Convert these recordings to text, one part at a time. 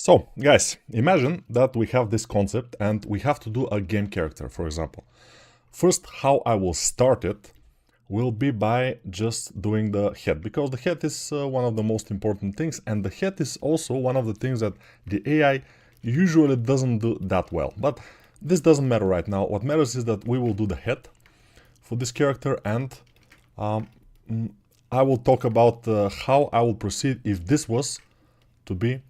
So, guys, imagine that we have this concept and we have to do a game character, for example. First, how I will start it will be by just doing the head, because the head is one of the most important things, and the head is also one of the things that the AI usually doesn't do that well. But this doesn't matter right now. What matters is that we will do the head for this character, and um, I will talk about how I will proceed if this was to be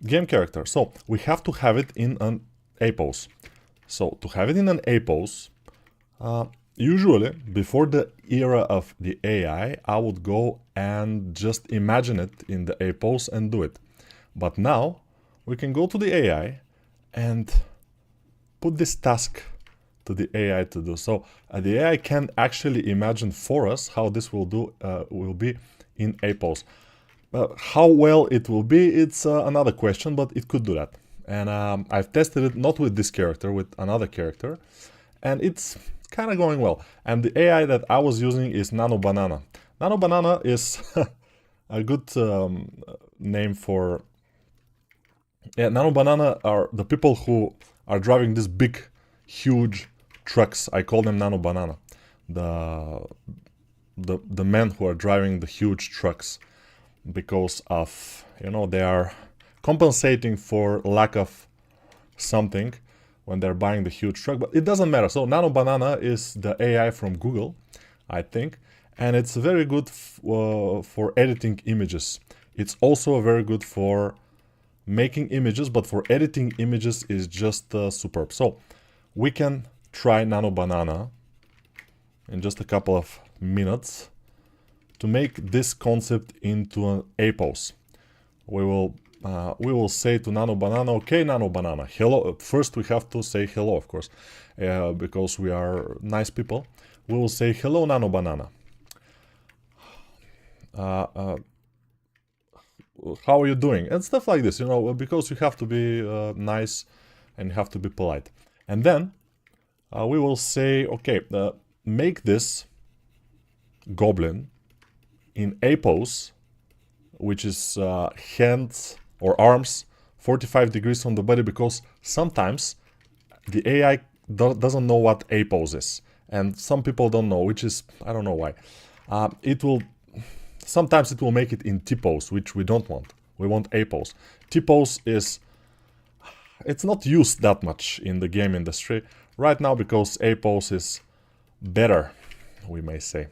game character. So we have to have it in an A pose. So to have it in an A pose, usually before the era of the AI, I would go and just imagine it in the A pose and do it. But now we can go to the AI and put this task to the AI to do. So the AI can actually imagine for us how this will be in A pose. How well it will be, it's another question, but it could do that. And I've tested it not with this character, with another character, and it's kind of going well. And the AI that I was using is Nano Banana. Nano Banana is a good name for... Yeah, Nano Banana are the people who are driving these big, huge trucks. I call them Nano Banana. The men who are driving the huge trucks, because of, they are compensating for lack of something when they're buying the huge truck, but it doesn't matter. So Nano Banana is the AI from Google, I think, and it's very good for editing images. It's also very good for making images, but for editing images is just superb. So we can try Nano Banana in just a couple of minutes to make this concept into an A pose. We will say to Nano Banana, okay, Nano Banana, hello. First we have to say hello, of course, because we are nice people. We will say hello, Nano Banana. How are you doing? And stuff like this, because you have to be nice and you have to be polite. And then we will say, okay, make this goblin in A pose, which is hands or arms 45 degrees on the body, because sometimes the AI doesn't know what A pose is, and some people don't know, which is, I don't know why. Sometimes it will make it in T pose, which we don't want. We want A pose. T pose it's not used that much in the game industry right now, because A pose is better, we may say.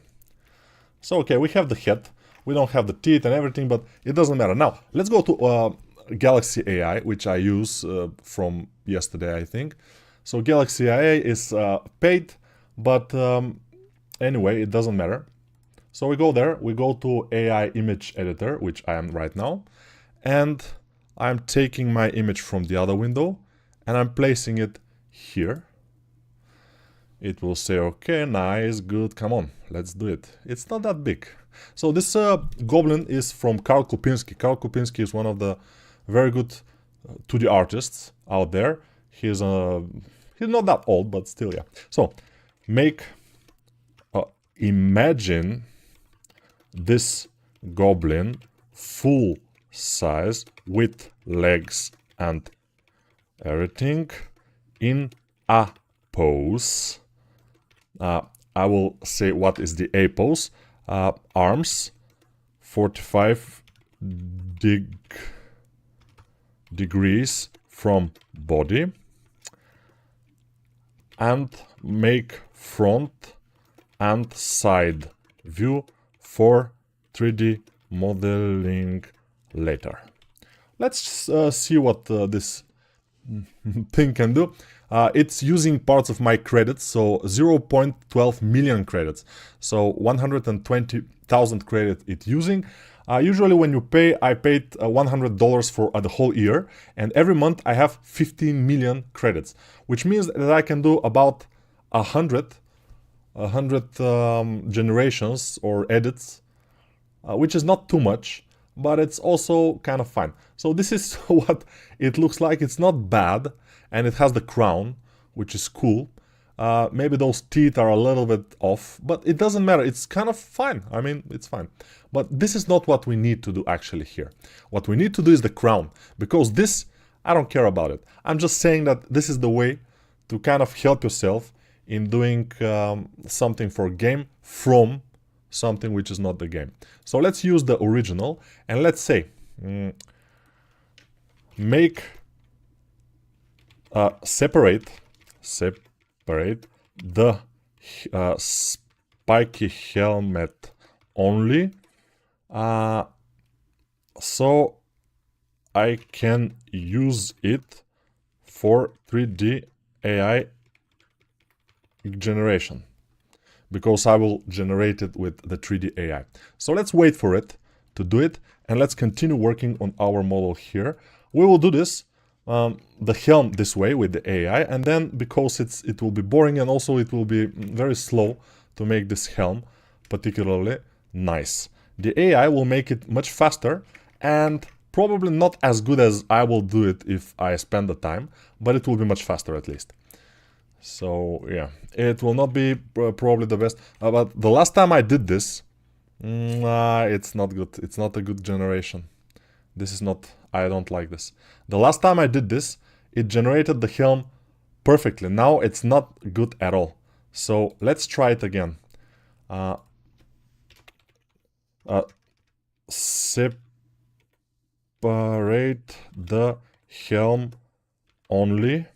So, okay, we have the head, we don't have the teeth and everything, but it doesn't matter. Now, let's go to Galaxy AI, which I use from yesterday, I think. So Galaxy AI is paid, but anyway, it doesn't matter. So we go there, we go to AI image editor, which I am right now, and I'm taking my image from the other window, and I'm placing it here. It will say, okay, nice, good, come on, let's do it. It's not that big. So this goblin is from Karl Kopinski. Karl Kopinski is one of the very good 2D artists out there. He's not that old, but still, yeah. So imagine this goblin full size with legs and everything in a pose. I will say what is the A pose. Arms 45 degrees from body, and make front and side view for 3D modeling later. Let's see what this thing can do. It's using parts of my credits, so 0.12 million credits. So 120,000 credits it's using. Usually when you pay, I paid $100 for the whole year, and every month I have 15 million credits, which means that I can do about 100 generations or edits, which is not too much, but it's also kind of fun. So this is what it looks like. It's not bad, and it has the crown, which is cool. Maybe those teeth are a little bit off, but it doesn't matter. It's kind of fine. I mean, it's fine. But this is not what we need to do actually here. What we need to do is the crown, because this, I don't care about it. I'm just saying that this is the way to kind of help yourself in doing something for game from something which is not the game. So let's use the original, and let's say make separate the spiky helmet only, so I can use it for 3D AI generation, because I will generate it with the 3D AI. So let's wait for it to do it, and let's continue working on our model here. We will do this, the helm this way with the AI, and then because it will be boring, and also it will be very slow to make this helm particularly nice. The AI will make it much faster, and probably not as good as I will do it if I spend the time, but it will be much faster at least. So yeah, it will not be probably the best, but the last time I did this, it's not good. It's not a good generation. This is not, I don't like this. The last time I did this, it generated the helm perfectly. Now it's not good at all. So let's try it again. Separate the helm only.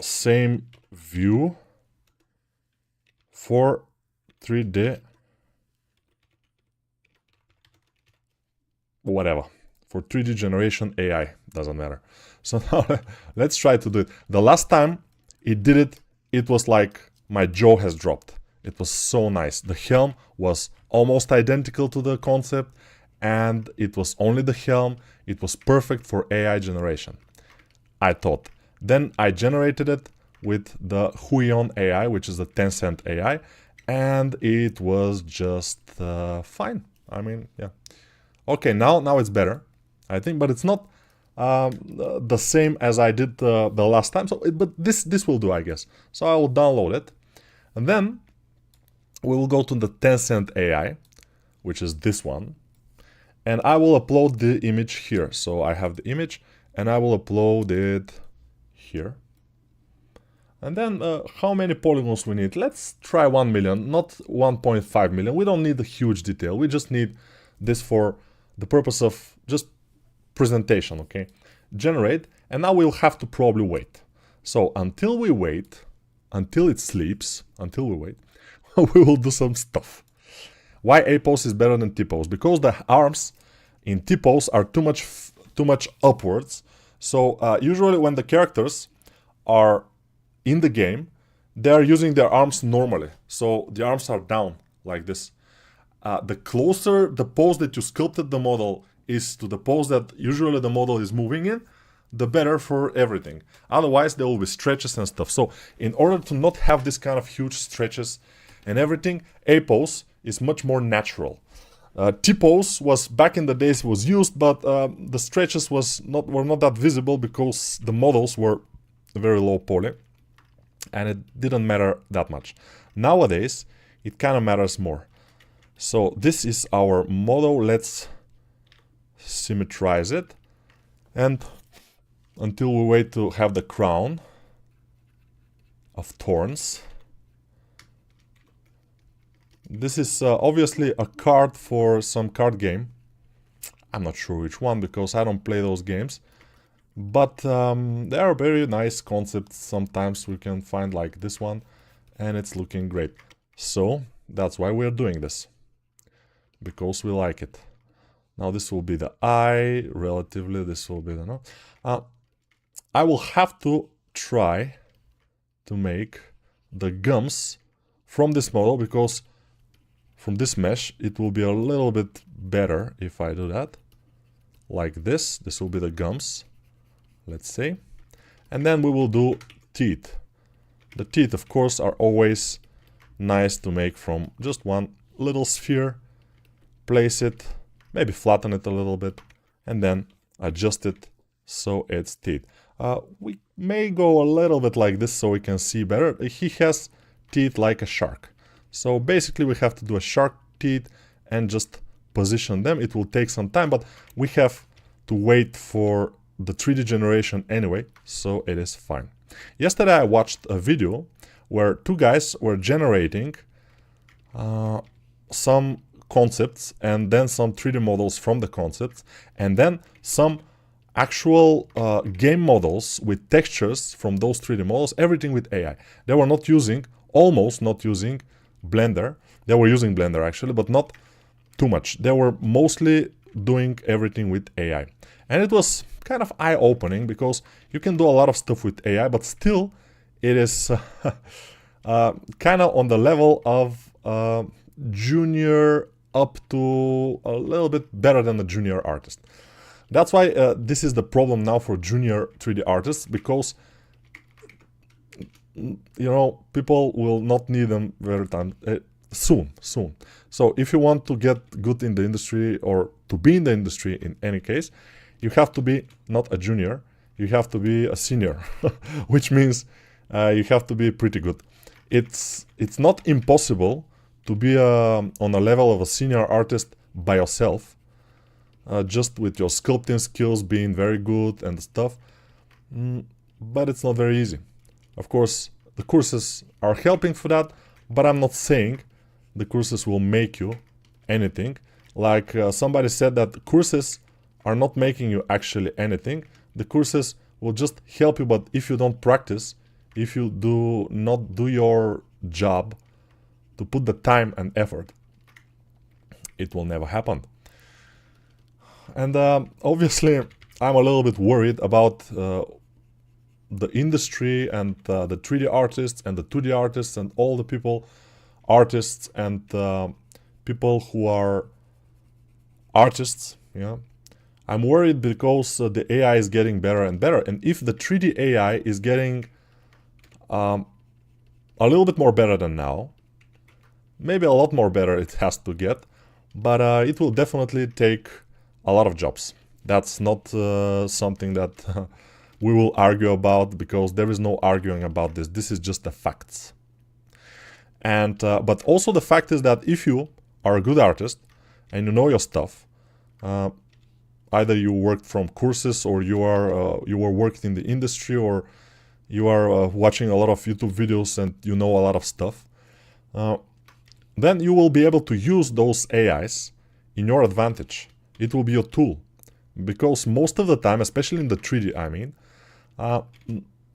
Same view for 3D, whatever, for 3D generation AI, doesn't matter. So now let's try to do it. The last time it did it, it was like my jaw has dropped. It was so nice. The helm was almost identical to the concept, and it was only the helm. It was perfect for AI generation, I thought. Then I generated it with the Huion AI, which is the Tencent AI, and it was just fine. I mean, yeah. Okay, now it's better, I think, but it's not the same as I did the last time. So, but this will do, I guess. So I will download it, and then we will go to the Tencent AI, which is this one, and I will upload the image here. So I have the image, and I will upload it here. And then how many polygons we need? Let's try 1 million, not 1.5 million. We don't need a huge detail. We just need this for the purpose of just presentation, okay? Generate, and now we'll have to probably wait. So until we wait, until it sleeps, until we wait, we will do some stuff. Why A pose is better than T pose? Because the arms in T pose are too much upwards. So usually when the characters are in the game, they are using their arms normally. So the arms are down like this. The closer the pose that you sculpted the model is to the pose that usually the model is moving in, the better for everything. Otherwise there will be stretches and stuff. So in order to not have this kind of huge stretches and everything, A pose is much more natural. T-pose was, back in the days, was used, but the stretches were not that visible because the models were very low poly, and it didn't matter that much. Nowadays, it kind of matters more. So this is our model. Let's symmetrize it, and until we wait to have the crown of thorns. This is obviously a card for some card game. I'm not sure which one because I don't play those games. But there are very nice concepts. Sometimes we can find like this one, and it's looking great. So that's why we're doing this, because we like it. Now this will be the eye, relatively. This will be the nose. I will have to try to make the gums from this model, because from this mesh it will be a little bit better if I do that. Like this. This will be the gums, let's say. And then we will do teeth. The teeth, of course, are always nice to make from just one little sphere. Place it, maybe flatten it a little bit, and then adjust it so it's teeth. We may go a little bit like this so we can see better. He has teeth like a shark. So basically we have to do a shark teeth and just position them. It will take some time, but we have to wait for the 3D generation anyway, so it is fine. Yesterday I watched a video where two guys were generating some concepts and then some 3D models from the concepts and then some actual game models with textures from those 3D models, everything with AI. They were not using, almost not using Blender. They were using Blender actually, but not too much. They were mostly doing everything with AI. And it was kind of eye-opening because you can do a lot of stuff with AI, but still it is kind of on the level of junior up to a little bit better than a junior artist. That's why this is the problem now for junior 3D artists, because you know, people will not need them very soon. So if you want to get good in the industry or to be in the industry in any case, you have to be not a junior, you have to be a senior, which means you have to be pretty good. It's not impossible to be on a level of a senior artist by yourself, just with your sculpting skills being very good and stuff, but it's not very easy. Of course, the courses are helping for that, but I'm not saying the courses will make you anything. Like somebody said that courses are not making you actually anything. The courses will just help you, but if you don't practice, if you do not do your job to put the time and effort, it will never happen. And obviously, I'm a little bit worried about the industry and the 3D artists and the 2D artists and all the people, artists and people who are artists, yeah. I'm worried because the AI is getting better and better, and if the 3D AI is getting a little bit more better than now, maybe a lot more better it has to get, but it will definitely take a lot of jobs. That's not something that we will argue about, because there is no arguing about this. This is just the facts. And but also the fact is that if you are a good artist and you know your stuff, either you worked from courses or you were working in the industry, or you are watching a lot of YouTube videos and you know a lot of stuff, then you will be able to use those AIs in your advantage. It will be a tool, because most of the time, especially in the 3D, I mean,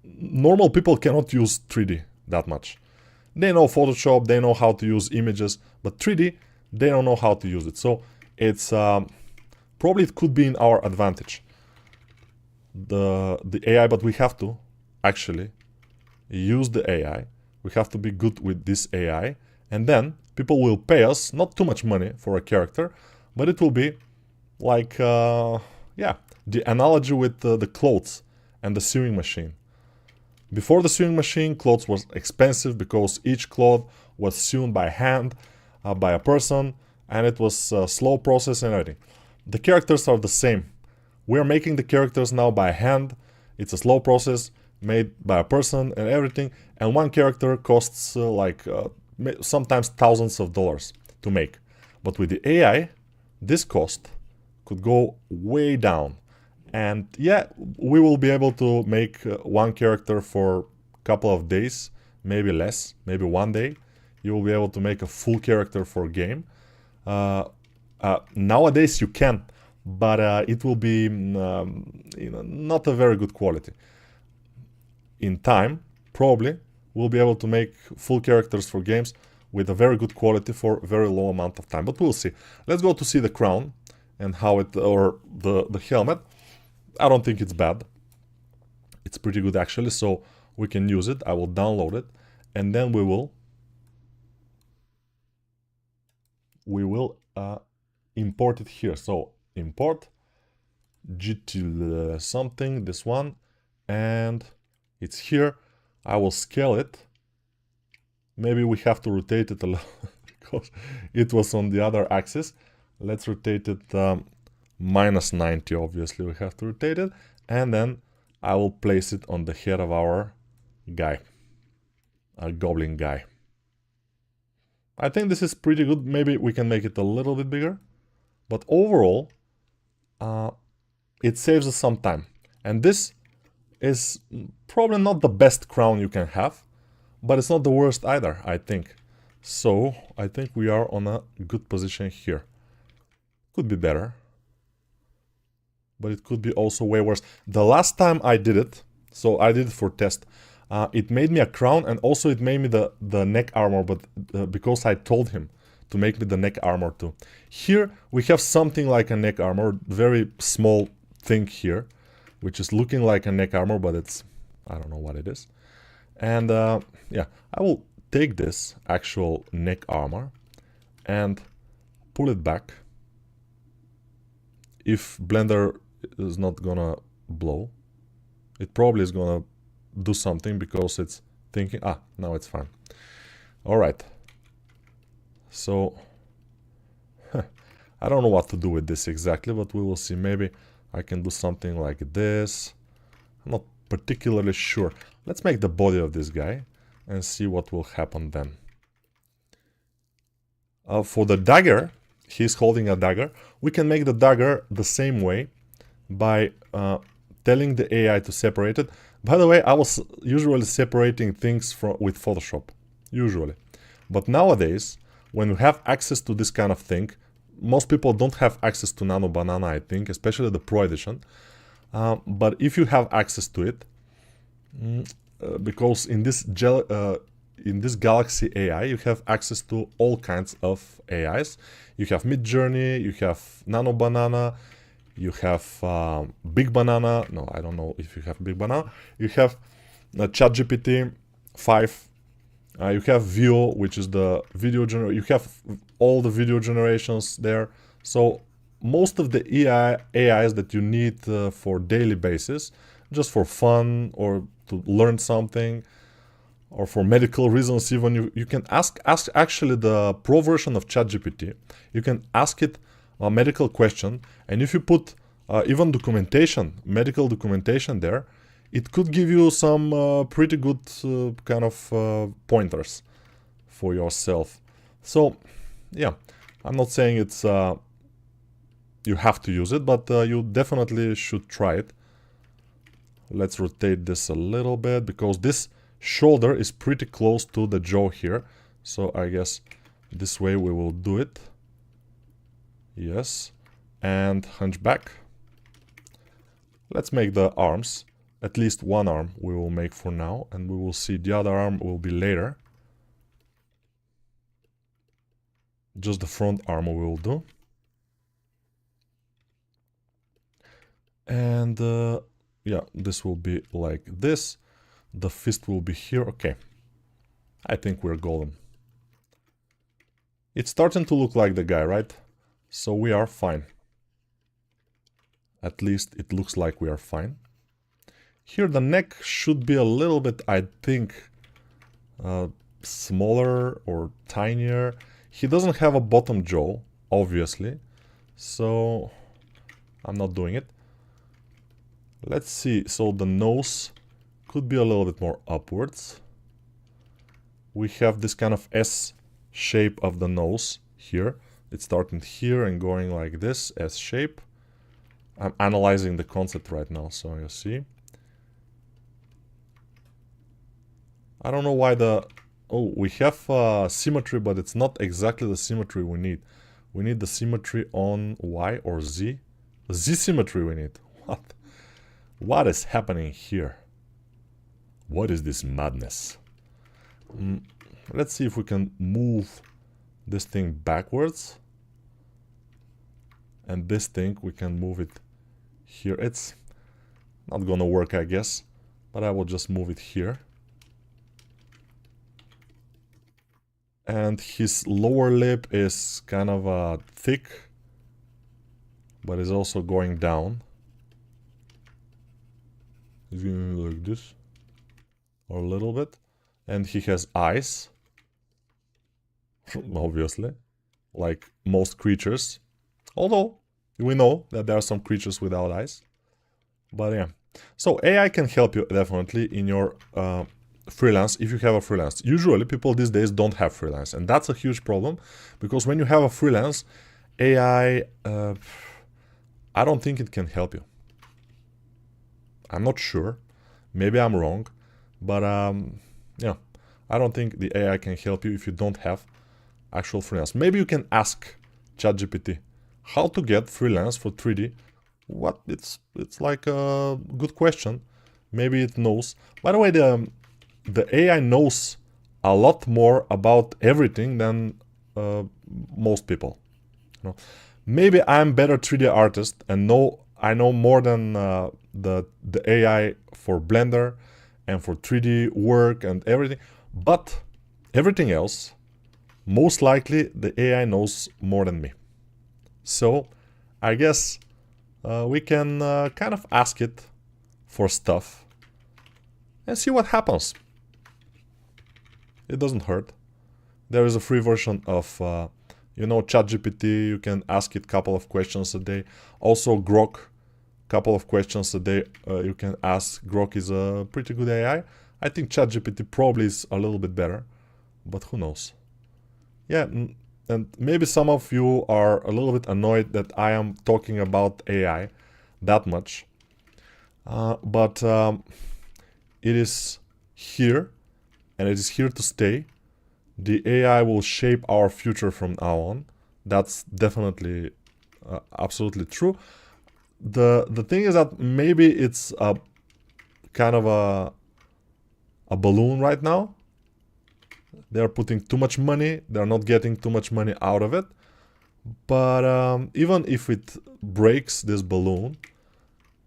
normal people cannot use 3D that much. They know Photoshop, they know how to use images, but 3D, they don't know how to use it. So it's probably it could be in our advantage, the AI, but we have to actually use the AI. We have to be good with this AI, and then people will pay us not too much money for a character, but it will be like, yeah, the analogy with the clothes and the sewing machine. Before the sewing machine, clothes was expensive because each cloth was sewn by hand, by a person, and it was a slow process and everything. The characters are the same. We're making the characters now by hand. It's a slow process made by a person and everything, and one character costs sometimes thousands of dollars to make. But with the AI, this cost could go way down. And yeah, we will be able to make one character for a couple of days, maybe less, maybe one day. You will be able to make a full character for a game. Nowadays you can, but it will be not a very good quality. In time, probably, we'll be able to make full characters for games with a very good quality for a very low amount of time. But we'll see. Let's go to see the crown and how it, or the helmet. I don't think it's bad. It's pretty good actually, so we can use it. I will download it, and then we will import it here. So import GT something, this one, and it's here. I will scale it. Maybe we have to rotate it a lot because it was on the other axis. Let's rotate it -90, obviously we have to rotate it. And then I will place it on the head of our guy, a goblin guy. I think this is pretty good. Maybe we can make it a little bit bigger. But overall, it saves us some time. And this is probably not the best crown you can have, but it's not the worst either, I think. So I think we are on a good position here. Could be better, but it could be also way worse. The last time I did it, so I did it for test, it made me a crown, and also it made me the neck armor, but because I told him to make me the neck armor too. Here we have something like a neck armor, very small thing here, which is looking like a neck armor, but it's, I don't know what it is. And yeah, I will take this actual neck armor and pull it back. If Blender is not gonna blow, it probably is gonna do something because it's thinking, now it's fine. All right. So I don't know what to do with this exactly, but we will see. Maybe I can do something like this. I'm not particularly sure. Let's make the body of this guy and see what will happen then. For the dagger, he's holding a dagger. We can make the dagger the same way by telling the AI to separate it. By the way, I was usually separating things with Photoshop, usually. But nowadays, when we have access to this kind of thing, most people don't have access to Nano Banana, I think, especially the Pro Edition. But if you have access to it, because in this Galaxy AI, you have access to all kinds of AIs. You have Midjourney, you have Nano Banana, you have Big Banana. No, I don't know if you have Big Banana. You have ChatGPT 5. You have Veo, which is the video generator. You have all the video generations there. So most of the AIs that you need for daily basis, just for fun or to learn something, or for medical reasons even, you can ask actually the Pro version of ChatGPT. You can ask it a medical question, and if you put even documentation, medical documentation there, it could give you some pretty good kind of pointers for yourself. So yeah, I'm not saying it's you have to use it, but you definitely should try it. Let's rotate this a little bit, because this shoulder is pretty close to the jaw here. So I guess this way we will do it. Yes. And hunchback. Let's make the arms. At least one arm we will make for now, and we will see the other arm will be later. Just the front arm we will do. And yeah, this will be like this. The fist will be here. Okay. I think we're golden. It's starting to look like the guy, right? So we are fine. At least it looks like we are fine. Here the neck should be a little bit, I think, smaller or tinier. He doesn't have a bottom jaw, obviously. So I'm not doing it. Let's see. So the nose could be a little bit more upwards. We have this kind of S shape of the nose here. It's starting here and going like this, S shape. I'm analyzing the concept right now, so you see. I don't know why the... Oh, we have symmetry, but it's not exactly the symmetry we need. We need the symmetry on Y or Z. Z symmetry we need. What? What is happening here? What is this madness? Let's see if we can move this thing backwards. And this thing, we can move it here. It's not gonna work, I guess. But I will just move it here. And his lower lip is kind of thick, but is also going down. He's going like this, or a little bit. And he has eyes, obviously, like most creatures. Although, we know that there are some creatures without eyes. But yeah, so AI can help you definitely in your freelance if you have a freelance. Usually people these days don't have freelance, and that's a huge problem because when you have a freelance, AI, I don't think it can help you. I'm not sure. Maybe I'm wrong, but yeah, I don't think the AI can help you if you don't have actual freelance. Maybe you can ask ChatGPT how to get freelance for 3D. What it's like a good question. Maybe it knows. By the way, the AI knows a lot more about everything than most people. You know? Maybe I'm better 3D artist and I know more than the AI for Blender and for 3D work and everything. But everything else, most likely the AI knows more than me. So I guess we can kind of ask it for stuff and see what happens. It doesn't hurt. There is a free version of, ChatGPT. You can ask it a couple of questions a day. Also, Grok, couple of questions a day you can ask. Grok is a pretty good AI. I think ChatGPT probably is a little bit better, but who knows? Yeah, and maybe some of you are a little bit annoyed that I am talking about AI that much. But it is here, and it is here to stay. The AI will shape our future from now on. That's definitely absolutely true. The thing is that maybe it's a kind of a balloon right now. They're putting too much money. They're not getting too much money out of it. But even if it breaks this balloon,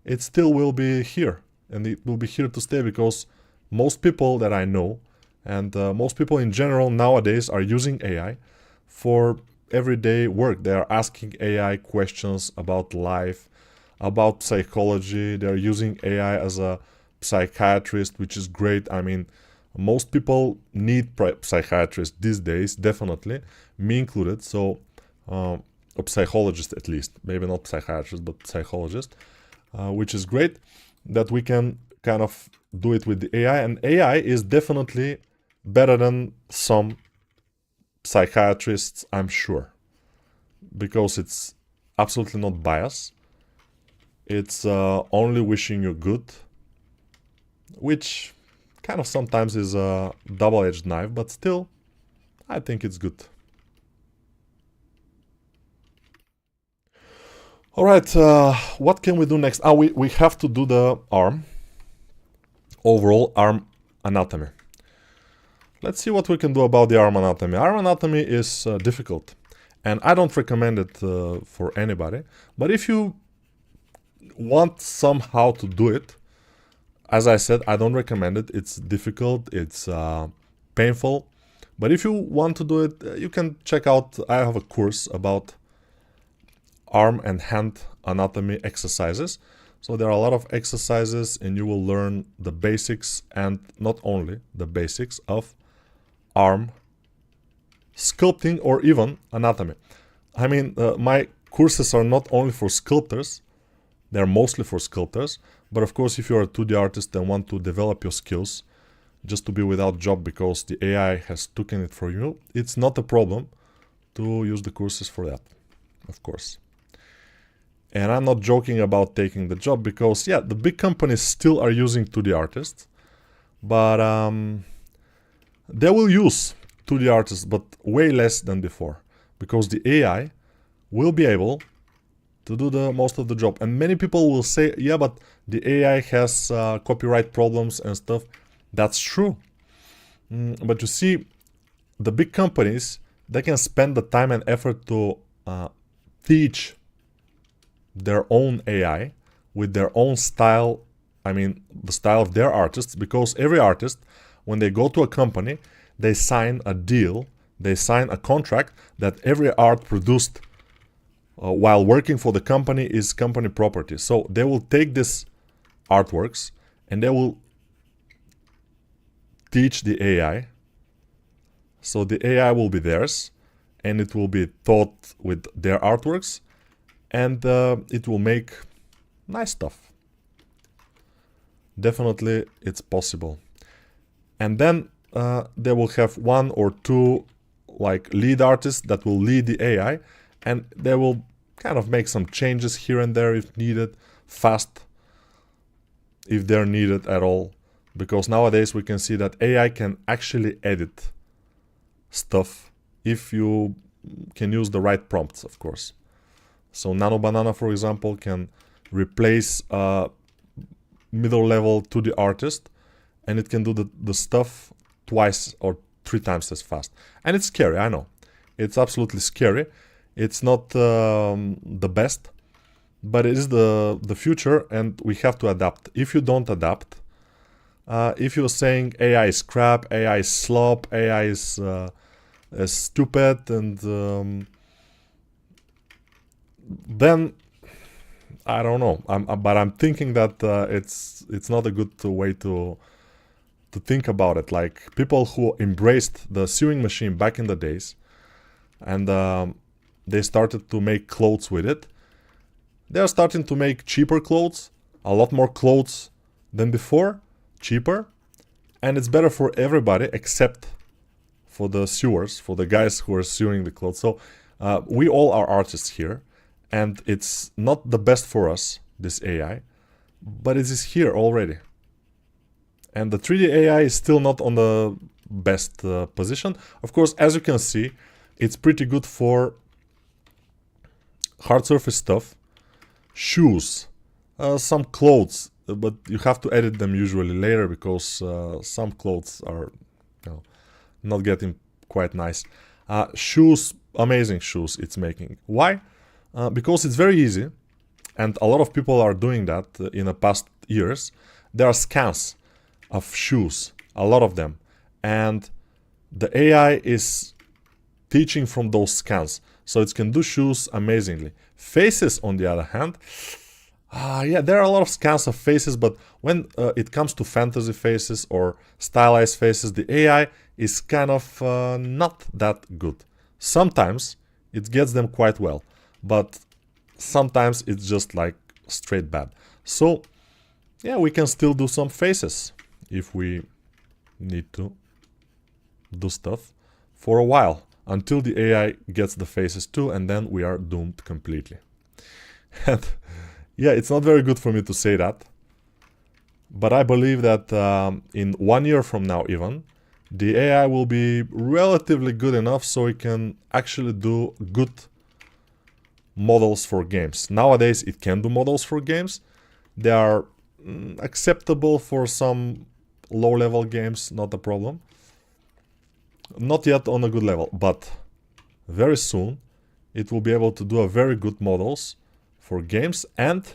it still will be here. And it will be here to stay because most people that I know and most people in general nowadays are using AI for everyday work. They are asking AI questions about life, about psychology. They're using AI as a psychiatrist, which is great. I mean, most people need psychiatrists these days, definitely, me included. So, a psychologist at least, maybe not psychiatrist, but psychologist, which is great that we can kind of do it with the AI. And AI is definitely better than some psychiatrists, I'm sure, because it's absolutely not biased. It's only wishing you good, which kind of sometimes is a double-edged knife, but still, I think it's good. All right, what can we do next? We have to do the arm, overall arm anatomy. Let's see what we can do about the arm anatomy. Arm anatomy is difficult, and I don't recommend it for anybody. But if you want somehow to do it, as I said, I don't recommend it. It's difficult, it's painful. But if you want to do it, you can check out, I have a course about arm and hand anatomy exercises. So there are a lot of exercises and you will learn the basics, and not only the basics of arm sculpting or even anatomy. I mean, my courses are not only for sculptors, they're mostly for sculptors, but of course if you're a 2D artist and want to develop your skills just to be without job because the AI has taken it for you, it's not a problem to use the courses for that, of course. And I'm not joking about taking the job because, yeah, the big companies still are using 2D artists, but they will use 2D artists, but way less than before, because the AI will be able to do the most of the job. And many people will say, yeah, but the AI has copyright problems and stuff. That's true. But you see, the big companies, they can spend the time and effort to teach their own AI with their own style. I mean, the style of their artists, because every artist, when they go to a company, they sign a deal, they sign a contract that every art produced while working for the company is company property. So they will take these artworks and they will teach the AI. So the AI will be theirs and it will be taught with their artworks, and it will make nice stuff. definitely it's possible. And then they will have 1 or 2 like lead artists that will lead the AI, and they will kind of make some changes here and there if needed, fast, if they're needed at all. Because nowadays we can see that AI can actually edit stuff if you can use the right prompts, of course. So Nano Banana, for example, can replace a middle level 2D artist, and it can do the stuff twice or 3 times as fast. And it's scary, I know. It's absolutely scary. It's not the best, but it is the future, and we have to adapt. If you don't adapt, if you're saying AI is crap, AI is slop, AI is stupid, and then I don't know. But I'm thinking that it's not a good way to think about it. Like people who embraced the sewing machine back in the days, and they started to make clothes with it. They are starting to make cheaper clothes, a lot more clothes than before, cheaper, and it's better for everybody except for the sewers, for the guys who are sewing the clothes. So we all are artists here, and it's not the best for us, this AI, but it is here already. And the 3D AI is still not on the best position. Of course, as you can see, it's pretty good for hard surface stuff, shoes, some clothes, but you have to edit them usually later because some clothes are, you know, not getting quite nice. Shoes, amazing shoes it's making. Why? Because it's very easy, and a lot of people are doing that in the past years. There are scans of shoes, a lot of them, and the AI is teaching from those scans, so it can do shoes amazingly. Faces, on the other hand, yeah, there are a lot of scans of faces, but when it comes to fantasy faces or stylized faces, the AI is kind of not that good. Sometimes it gets them quite well, but sometimes it's just like straight bad. So yeah, we can still do some faces if we need to do stuff for a while, until the AI gets the faces too, and then we are doomed completely. And yeah, it's not very good for me to say that, but I believe that in 1 year from now even, the AI will be relatively good enough so it can actually do good models for games. Nowadays it can do models for games. They are acceptable for some low-level games, not a problem. Not yet on a good level, but very soon it will be able to do a very good models for games, and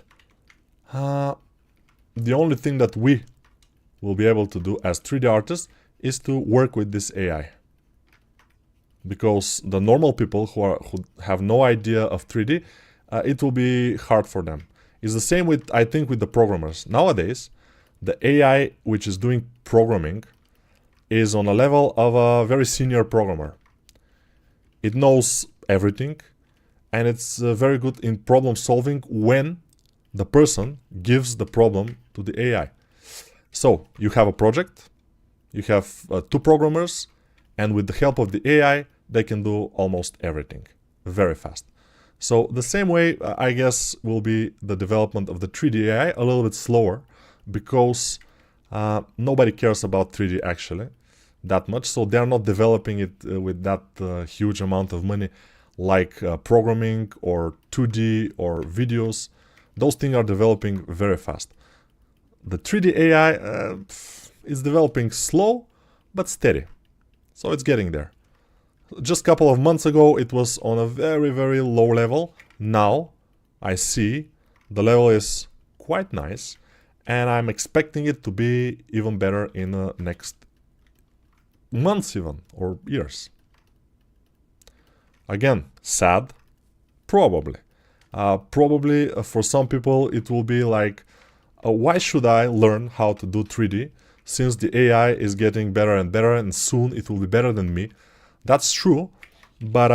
the only thing that we will be able to do as 3D artists is to work with this AI. Because the normal people who have no idea of 3D, it will be hard for them. It's the same with, I think, with the programmers. Nowadays, the AI which is doing programming is on a level of a very senior programmer. It knows everything, and it's very good in problem solving when the person gives the problem to the AI. So you have a project, you have 2 programmers, and with the help of the AI, they can do almost everything very fast. So the same way, I guess, will be the development of the 3D AI, a little bit slower, because nobody cares about 3D actually that much, so they're not developing it with that huge amount of money like programming or 2D or videos. Those things are developing very fast. The 3D AI is developing slow but steady, so it's getting there. Just a couple of months ago it was on a very, very low level. Now I see the level is quite nice, and I'm expecting it to be even better in the next months even, or years. Again, sad? Probably. Probably for some people it will be like, why should I learn how to do 3D since the AI is getting better and better and soon it will be better than me? That's true, but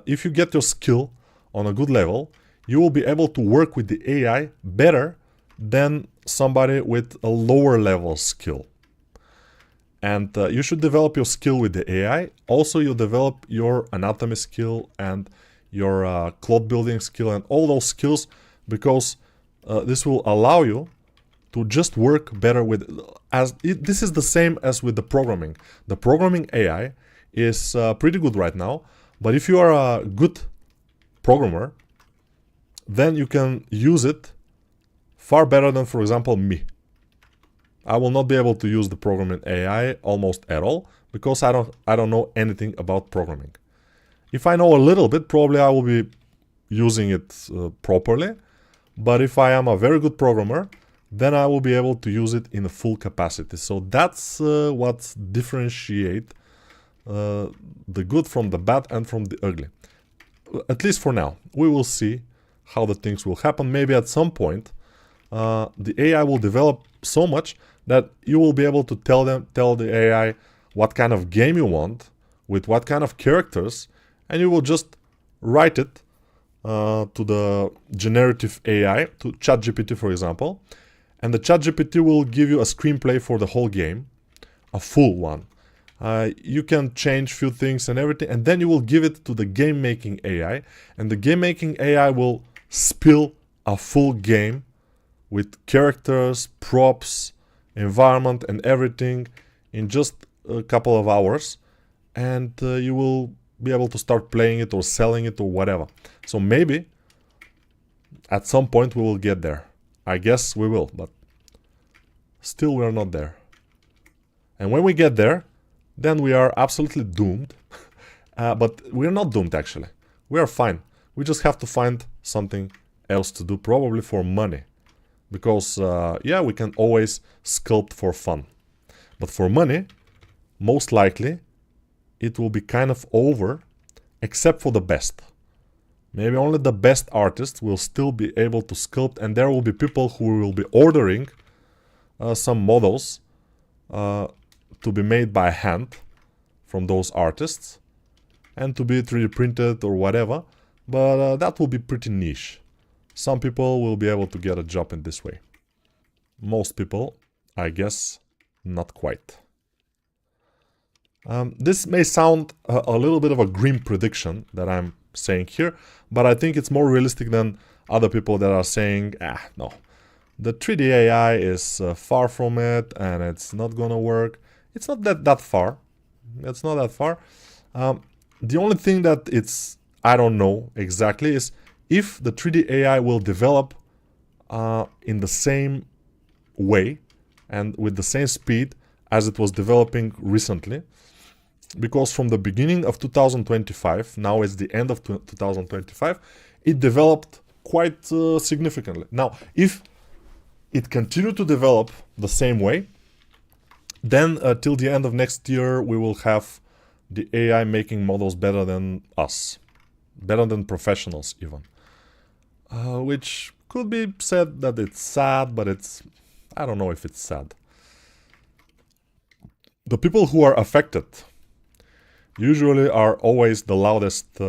if you get your skill on a good level, you will be able to work with the AI better than somebody with a lower level skill. And you should develop your skill with the AI. Also, you develop your anatomy skill and your cloth building skill and all those skills, because this will allow you to just work better with, this is the same as with the programming. The programming AI is pretty good right now, but if you are a good programmer, then you can use it far better than, for example, me. I will not be able to use the programming AI almost at all, because I don't know anything about programming. If I know a little bit, probably I will be using it properly. But if I am a very good programmer, then I will be able to use it in a full capacity. So that's what differentiates the good from the bad and from the ugly. At least for now. We will see how the things will happen. Maybe at some point the AI will develop so much that you will be able to tell the AI what kind of game you want, with what kind of characters, and you will just write it to the generative AI, to ChatGPT, for example, and the ChatGPT will give you a screenplay for the whole game, a full one. You can change few things and everything, and then you will give it to the game making AI, and the game making AI will spill a full game with characters, props, environment and everything in just a couple of hours, and you will be able to start playing it or selling it or whatever. So maybe at some point we will get there. I guess we will, but still we are not there. And when we get there, then we are absolutely doomed. But we are not doomed, actually. We are fine. We just have to find something else to do, probably for money. Because, yeah, we can always sculpt for fun. But for money, most likely, it will be kind of over, except for the best. Maybe only the best artists will still be able to sculpt, and there will be people who will be ordering some models to be made by hand from those artists and to be 3D printed or whatever, but that will be pretty niche. Some people will be able to get a job in this way. Most people, I guess, not quite. This may sound a little bit of a grim prediction that I'm saying here, but I think it's more realistic than other people that are saying, no, the 3D AI is far from it and it's not gonna work. It's not that far. It's not that far. The only thing that I don't know exactly is if the 3D AI will develop in the same way and with the same speed as it was developing recently. Because from the beginning of 2025, now it's the end of 2025, it developed quite significantly. Now, if it continued to develop the same way, then till the end of next year, we will have the AI making models better than us, better than professionals even. Which could be said that it's sad, but I don't know if it's sad. The people who are affected usually are always the loudest,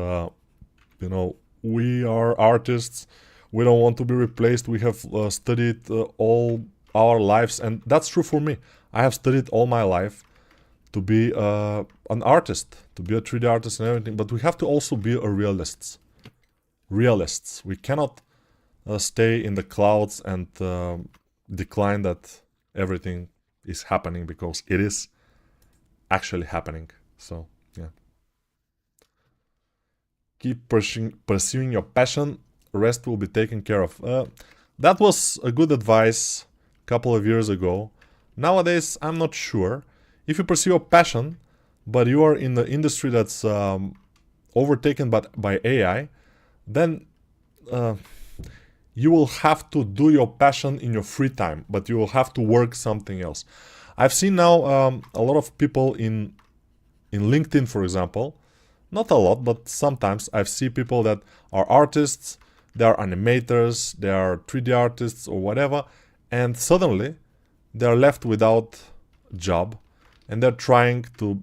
we are artists, we don't want to be replaced, we have studied all our lives, and that's true for me. I have studied all my life to be an artist, to be a 3D artist and everything, but we have to also be a realists. We cannot stay in the clouds and decline that everything is happening, because it is actually happening. So, yeah. Keep pursuing your passion, rest will be taken care of. That was a good advice a couple of years ago. Nowadays, I'm not sure. If you pursue your passion, but you are in the industry that's overtaken by AI, then you will have to do your passion in your free time, but you will have to work something else. I've seen now a lot of people in LinkedIn, for example, not a lot, but sometimes I've seen people that are artists, they are animators, they are 3D artists or whatever, and suddenly they're left without a job, and they're trying to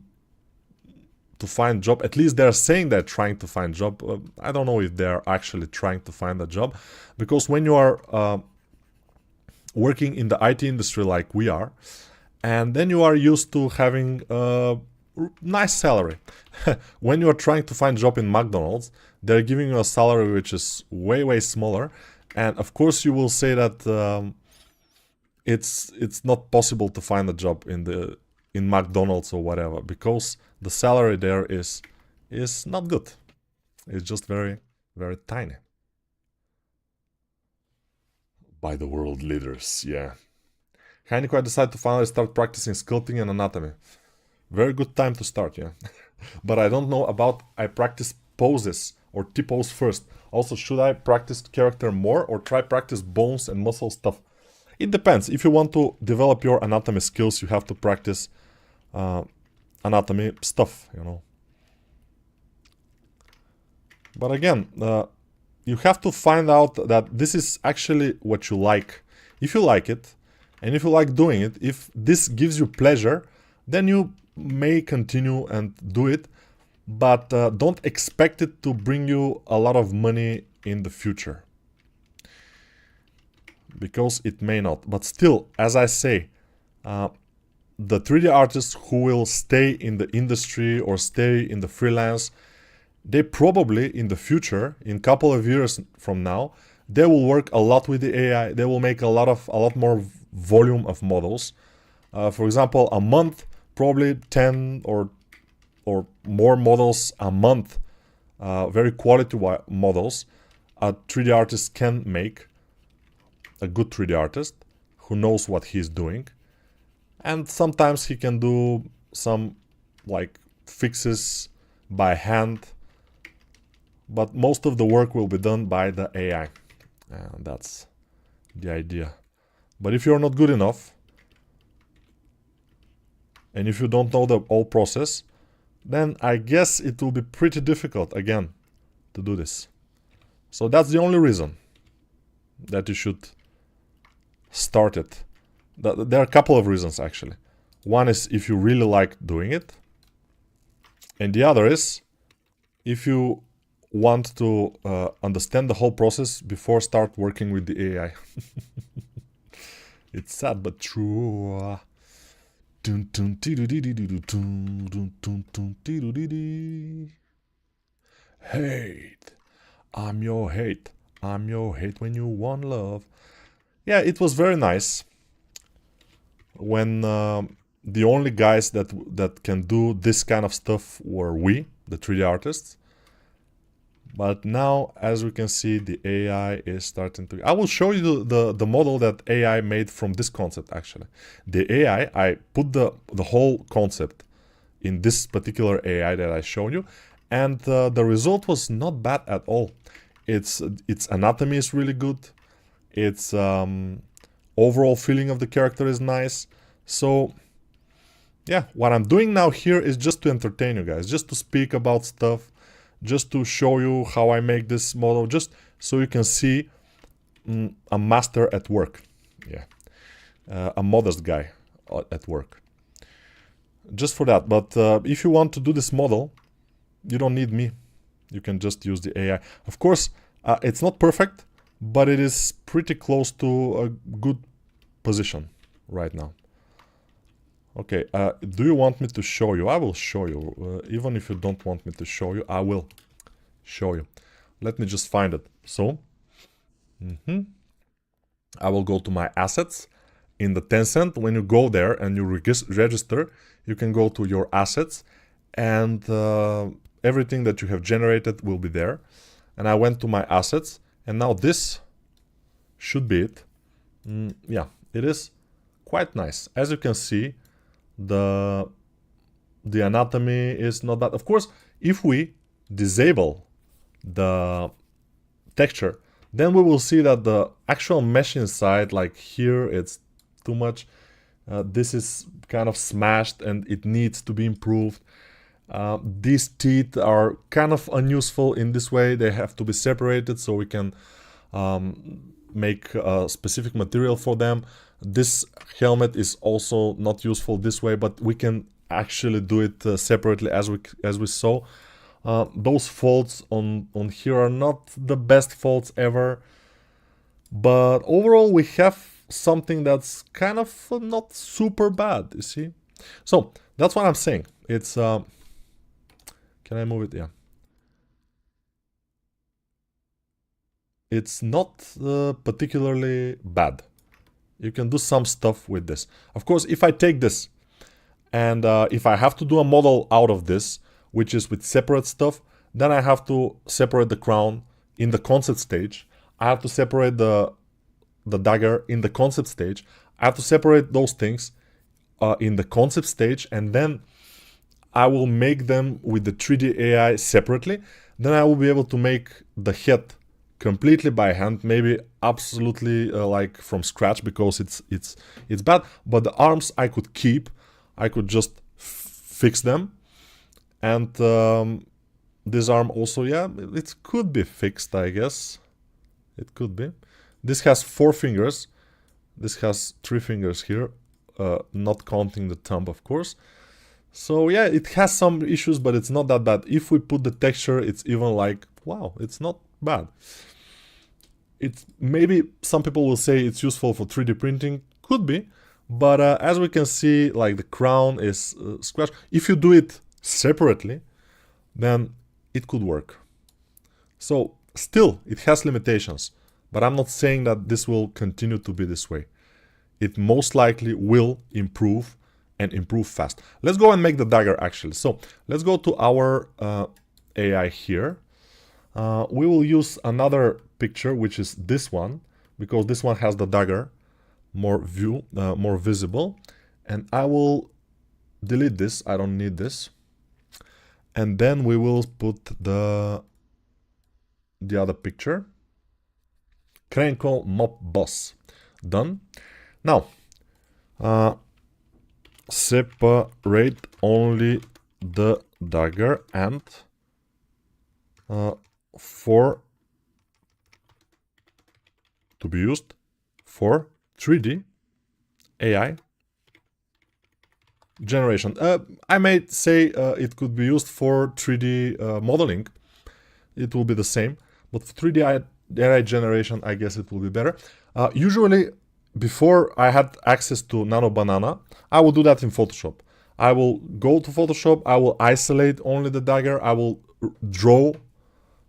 find job. At least they're saying they're trying to find job. I don't know if they're actually trying to find a job, because when you are working in the IT industry like we are, and then you are used to having a nice salary. When you are trying to find a job in McDonald's, they're giving you a salary which is way smaller, and of course you will say that it's not possible to find a job in McDonald's or whatever, because the salary there is not good. It's just very tiny. By the world leaders, yeah. Krenko, I decided to finally start practicing sculpting and anatomy. Very good time to start, yeah. But I don't know about I practice poses or T-pose first. Also, should I practice character more or try practice bones and muscle stuff? It depends. If you want to develop your anatomy skills, you have to practice anatomy stuff, you know. But again, you have to find out that this is actually what you like. If you like it, and if you like doing it, if this gives you pleasure, then you may continue and do it, but don't expect it to bring you a lot of money in the future, because it may not. But still, as I say, the 3D artists who will stay in the industry or stay in the freelance, they probably in the future, in a couple of years from now, they will work a lot with the AI. They will make a lot more volume of models. For example, a month, probably 10 or more models a month, very quality models a 3D artist can make, a good 3D artist who knows what he's doing. And sometimes he can do some like fixes by hand, but most of the work will be done by the AI. And that's the idea. But if you're not good enough, and if you don't know the whole process, then I guess it will be pretty difficult again to do this. So that's the only reason that you should start it. There are a couple of reasons actually. One is if you really like doing it, and the other is if you want to understand the whole process before start working with the AI. It's sad but true. Hate. I'm your hate. I'm your hate when you want love. Yeah, it was very nice when the only guys that can do this kind of stuff were we, the 3D artists. But now, as we can see, the AI is starting to... I will show you the model that AI made from this concept, actually. The AI, I put the whole concept in this particular AI that I showed you, and the result was not bad at all. Its anatomy is really good. Its overall feeling of the character is nice. So, yeah, what I'm doing now here is just to entertain you guys, just to speak about stuff, just to show you how I make this model, just so you can see a master at work. Yeah, a modest guy at work. Just for that. But if you want to do this model, you don't need me. You can just use the AI. Of course, it's not perfect, but it is pretty close to a good position right now. Okay, do you want me to show you? I will show you. Even if you don't want me to show you, I will show you. Let me just find it. So, I will go to my assets in the Tencent. When you go there and you register, you can go to your assets, and everything that you have generated will be there. And I went to my assets, and now this should be it. Yeah, it is quite nice. As you can see, the anatomy is not bad. Of course, if we disable the texture, then we will see that the actual mesh inside, like here, it's too much. This is kind of smashed and it needs to be improved. These teeth are kind of unuseful in this way. They have to be separated so we can make a specific material for them. This helmet is also not useful this way, but we can actually do it separately as we saw. Those folds on here are not the best folds ever, but overall we have something that's kind of not super bad, you see? So that's what I'm saying. It's, can I move it? Yeah. It's not particularly bad. You can do some stuff with this. Of course, if I take this and if I have to do a model out of this, which is with separate stuff, then I have to separate the crown in the concept stage. I have to separate the dagger in the concept stage. I have to separate those things in the concept stage, and then I will make them with the 3D AI separately. Then I will be able to make the head completely by hand, maybe absolutely like from scratch, because it's bad. But the arms I could keep. I could just fix them, and this arm also, yeah, it could be fixed, I guess. It could be. This has 4 fingers. This has 3 fingers here, not counting the thumb, of course. So yeah, it has some issues, but it's not that bad. If we put the texture, it's even like, wow, it's not bad. It's maybe some people will say it's useful for 3D printing. Could be. But as we can see, like the crown is scratched. If you do it separately, then it could work. So still, it has limitations. But I'm not saying that this will continue to be this way. It most likely will improve, and improve fast. Let's go and make the dagger actually. So let's go to our AI here. We will use another picture, which is this one, because this one has the dagger more visible, and I will delete this. I don't need this, and then we will put the other picture. Krenko Mop Boss. Done. Now separate only the dagger, and for to be used for 3D AI generation. I may say it could be used for 3D modeling. It will be the same, but for 3D AI generation, I guess it will be better. Usually, before I had access to Nano Banana, I will do that in Photoshop. I will go to Photoshop, I will isolate only the dagger, I will draw,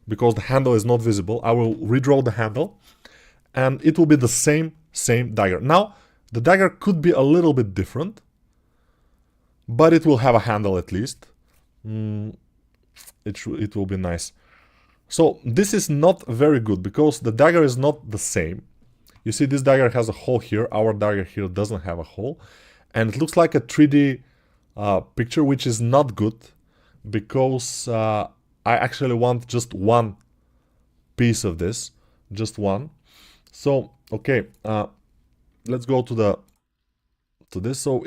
because the handle is not visible, I will redraw the handle, and it will be the same dagger. Now, the dagger could be a little bit different, but it will have a handle at least. It will be nice. So this is not very good, because the dagger is not the same. You see, this dagger has a hole here, our dagger here doesn't have a hole, and it looks like a 3D picture, which is not good, because I actually want just one piece of this, just one. So okay, let's go to this. So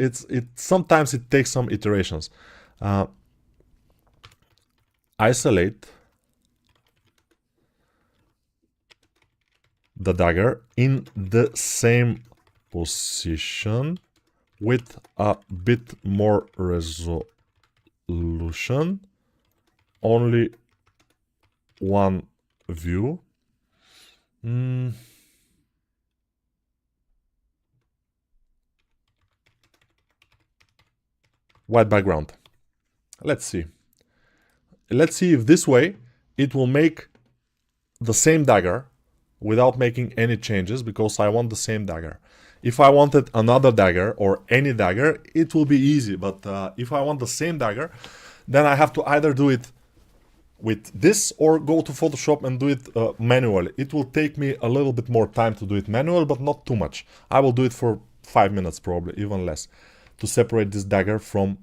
sometimes it takes some iterations. Isolate the dagger in the same position with a bit more resolution, only one view. White background. Let's see if this way it will make the same dagger without making any changes, because I want the same dagger. If I wanted another dagger or any dagger, it will be easy, but if I want the same dagger, then I have to either do it with this or go to Photoshop and do it manually. It will take me a little bit more time to do it manual, but not too much. I will do it for 5 minutes, probably even less, to separate this dagger from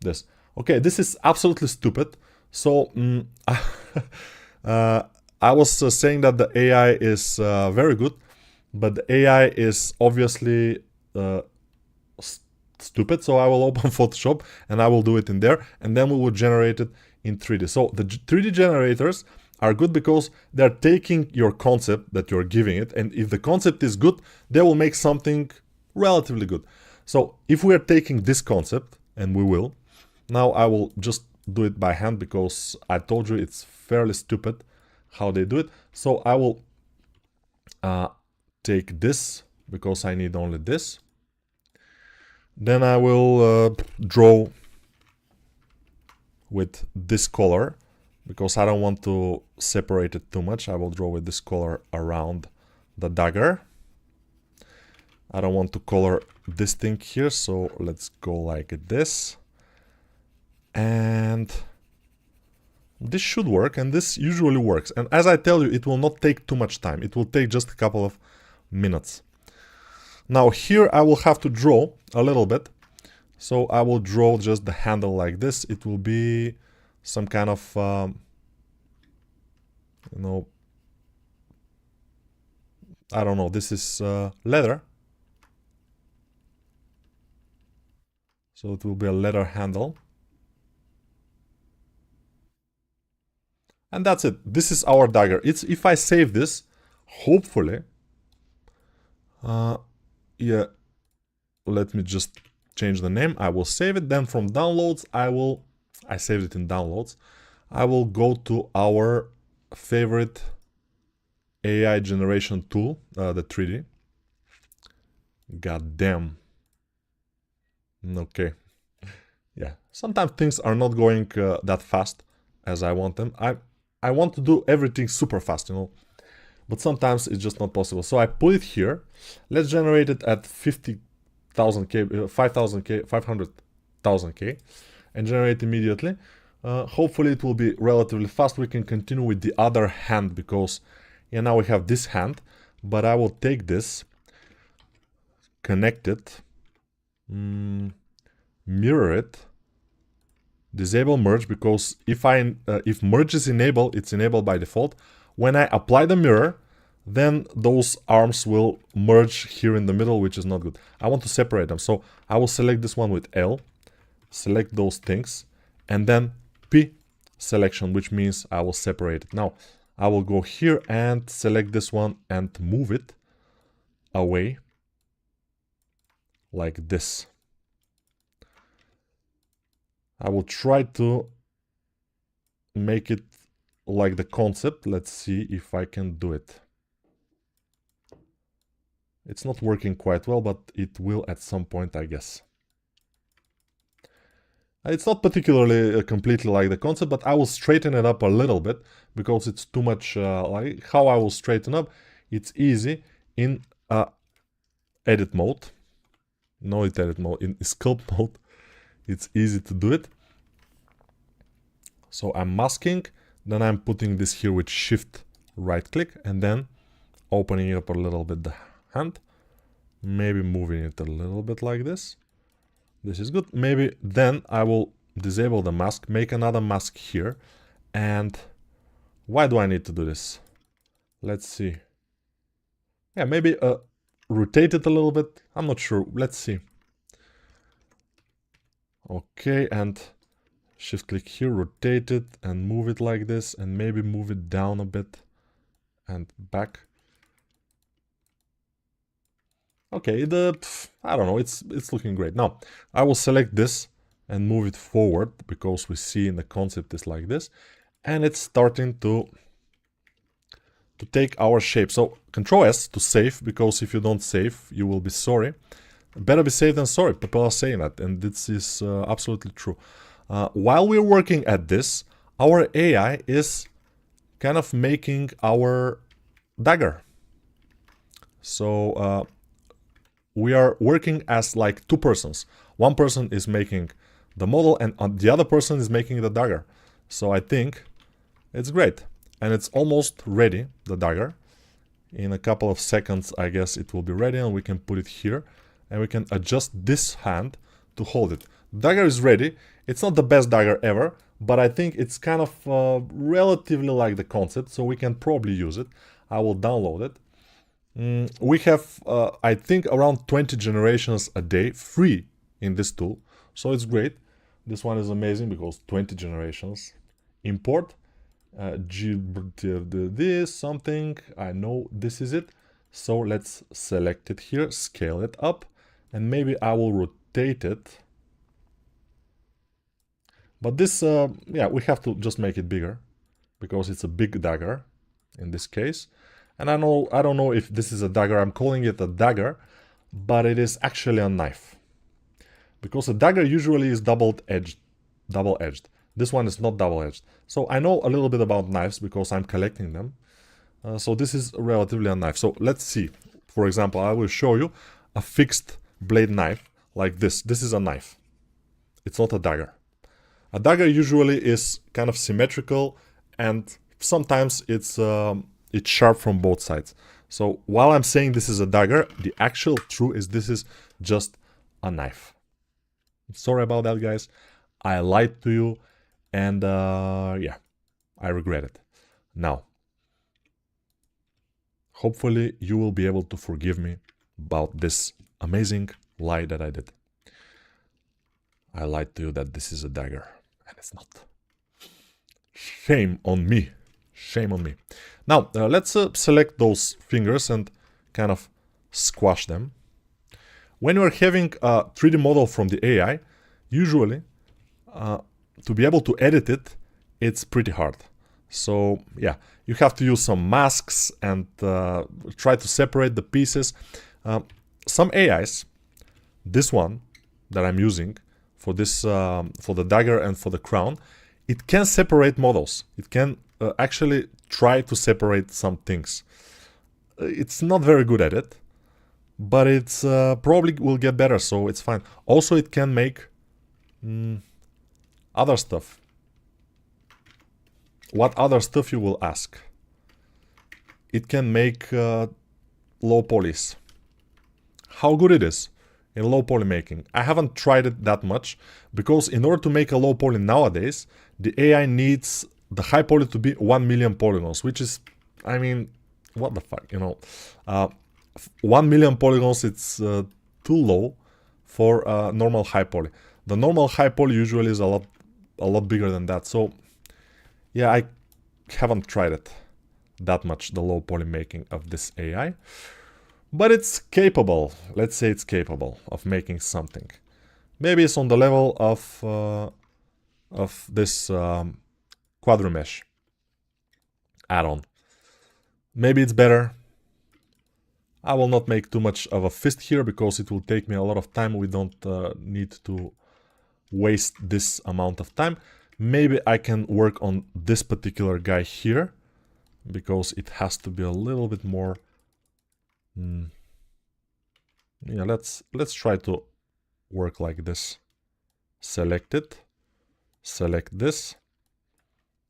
this. Okay, this is absolutely stupid. So I was saying that the AI is very good, but the AI is obviously stupid. So I will open Photoshop and I will do it in there, and then we will generate it in 3D. So the 3D generators are good because they're taking your concept that you're giving it, and if the concept is good, they will make something relatively good. So if we are taking this concept, and we will, now I will just do it by hand, because I told you it's fairly stupid how they do it. So I will take this because I need only this. Then I will draw with this color, because I don't want to separate it too much. I will draw with this color around the dagger. I don't want to color this thing here, so let's go like this. And this should work, and this usually works. And as I tell you, it will not take too much time. It will take just a couple of minutes. Now here I will have to draw a little bit. So I will draw just the handle like this. It will be some kind of, you know, I don't know, this is leather. So it will be a leather handle. And that's it. This is our dagger. It's, if I save this, hopefully, yeah, let me just change the name. I will save it. Then from downloads, I saved it in downloads. I will go to our favorite AI generation tool, the 3D. God damn. Okay. Yeah, sometimes things are not going that fast as I want them. I want to do everything super fast, you know, but sometimes it's just not possible. So I put it here. Let's generate it at 50,000K, 5,000K, 500,000K, and generate immediately. Hopefully it will be relatively fast. We can continue with the other hand, because yeah, now we have this hand, but I will take this, connect it, mirror it, disable merge, because if merge is enabled, it's enabled by default. When I apply the mirror, then those arms will merge here in the middle, which is not good. I want to separate them, so I will select this one with L, select those things, and then P selection, which means I will separate it. Now I will go here and select this one and move it away like this. I will try to make it like the concept. Let's see if I can do it. It's not working quite well, but it will at some point, I guess. It's not particularly completely like the concept, but I will straighten it up a little bit, because it's too much like how I will straighten up. It's easy in edit mode. No, it's edit mode. In sculpt mode, it's easy to do it. So I'm masking, then I'm putting this here with shift right click, and then opening it up a little bit the hand, maybe moving it a little bit like this. This is good. Maybe then I will disable the mask, make another mask here. And why do I need to do this? Let's see. Yeah, maybe rotate it a little bit. I'm not sure. Let's see. Okay, and shift click here, rotate it and move it like this, and maybe move it down a bit and back. Okay, I don't know, it's looking great. Now I will select this and move it forward, because we see in the concept is like this, and it's starting to take our shape. So Control S to save, because if you don't save, you will be sorry. Better be safe than sorry. People are saying that, and this is absolutely true. While we're working at this, our AI is kind of making our dagger. So we are working as like two persons. One person is making the model, and the other person is making the dagger. So I think it's great. And it's almost ready, the dagger. In a couple of seconds, I guess it will be ready, and we can put it here. And we can adjust this hand to hold it. Dagger is ready. It's not the best dagger ever, but I think it's kind of relatively like the concept, so we can probably use it. I will download it. We have, I think, around 20 generations a day free in this tool, so it's great. This one is amazing because 20 generations. Import, this something, I know this is it. So let's select it here, scale it up, and maybe I will rotate it. But this, yeah, we have to just make it bigger because it's a big dagger in this case. And I don't know if this is a dagger. I'm calling it a dagger, but it is actually a knife. Because a dagger usually is double-edged. This one is not double-edged. So I know a little bit about knives because I'm collecting them. So this is relatively a knife. So let's see. For example, I will show you a fixed blade knife like this. This is a knife. It's not a dagger. A dagger usually is kind of symmetrical, and sometimes it's sharp from both sides. So while I'm saying this is a dagger, the actual truth is this is just a knife. Sorry about that, guys. I lied to you, and yeah, I regret it. Now, hopefully you will be able to forgive me about this amazing lie that I did. I lied to you that this is a dagger, and it's not. Shame on me. Shame on me. Now, let's select those fingers and kind of squash them. When you're having a 3D model from the AI, usually, to be able to edit it, it's pretty hard. So, yeah, you have to use some masks and try to separate the pieces. Some AIs, this one that I'm using for this, for the dagger and for the crown, it can separate models. It can actually try to separate some things. It's not very good at it, but it's probably will get better, so it's fine. Also, it can make other stuff. What other stuff, you will ask? It can make low polys. How good it is in low poly making? I haven't tried it that much, because in order to make a low poly nowadays, the AI needs the high poly to be 1 million polygons, which is, I mean, what the fuck, you know? 1 million polygons, it's too low for normal high poly. The normal high poly usually is a lot bigger than that. So yeah, I haven't tried it that much, the low poly making of this AI, but it's capable. Let's say it's capable of making something. Maybe it's on the level of this quadrimesh add-on. Maybe it's better. I will not make too much of a fist here because it will take me a lot of time. We don't need to waste this amount of time. Maybe I can work on this particular guy here, because it has to be a little bit more. Yeah, let's try to work like this. Select it, select this,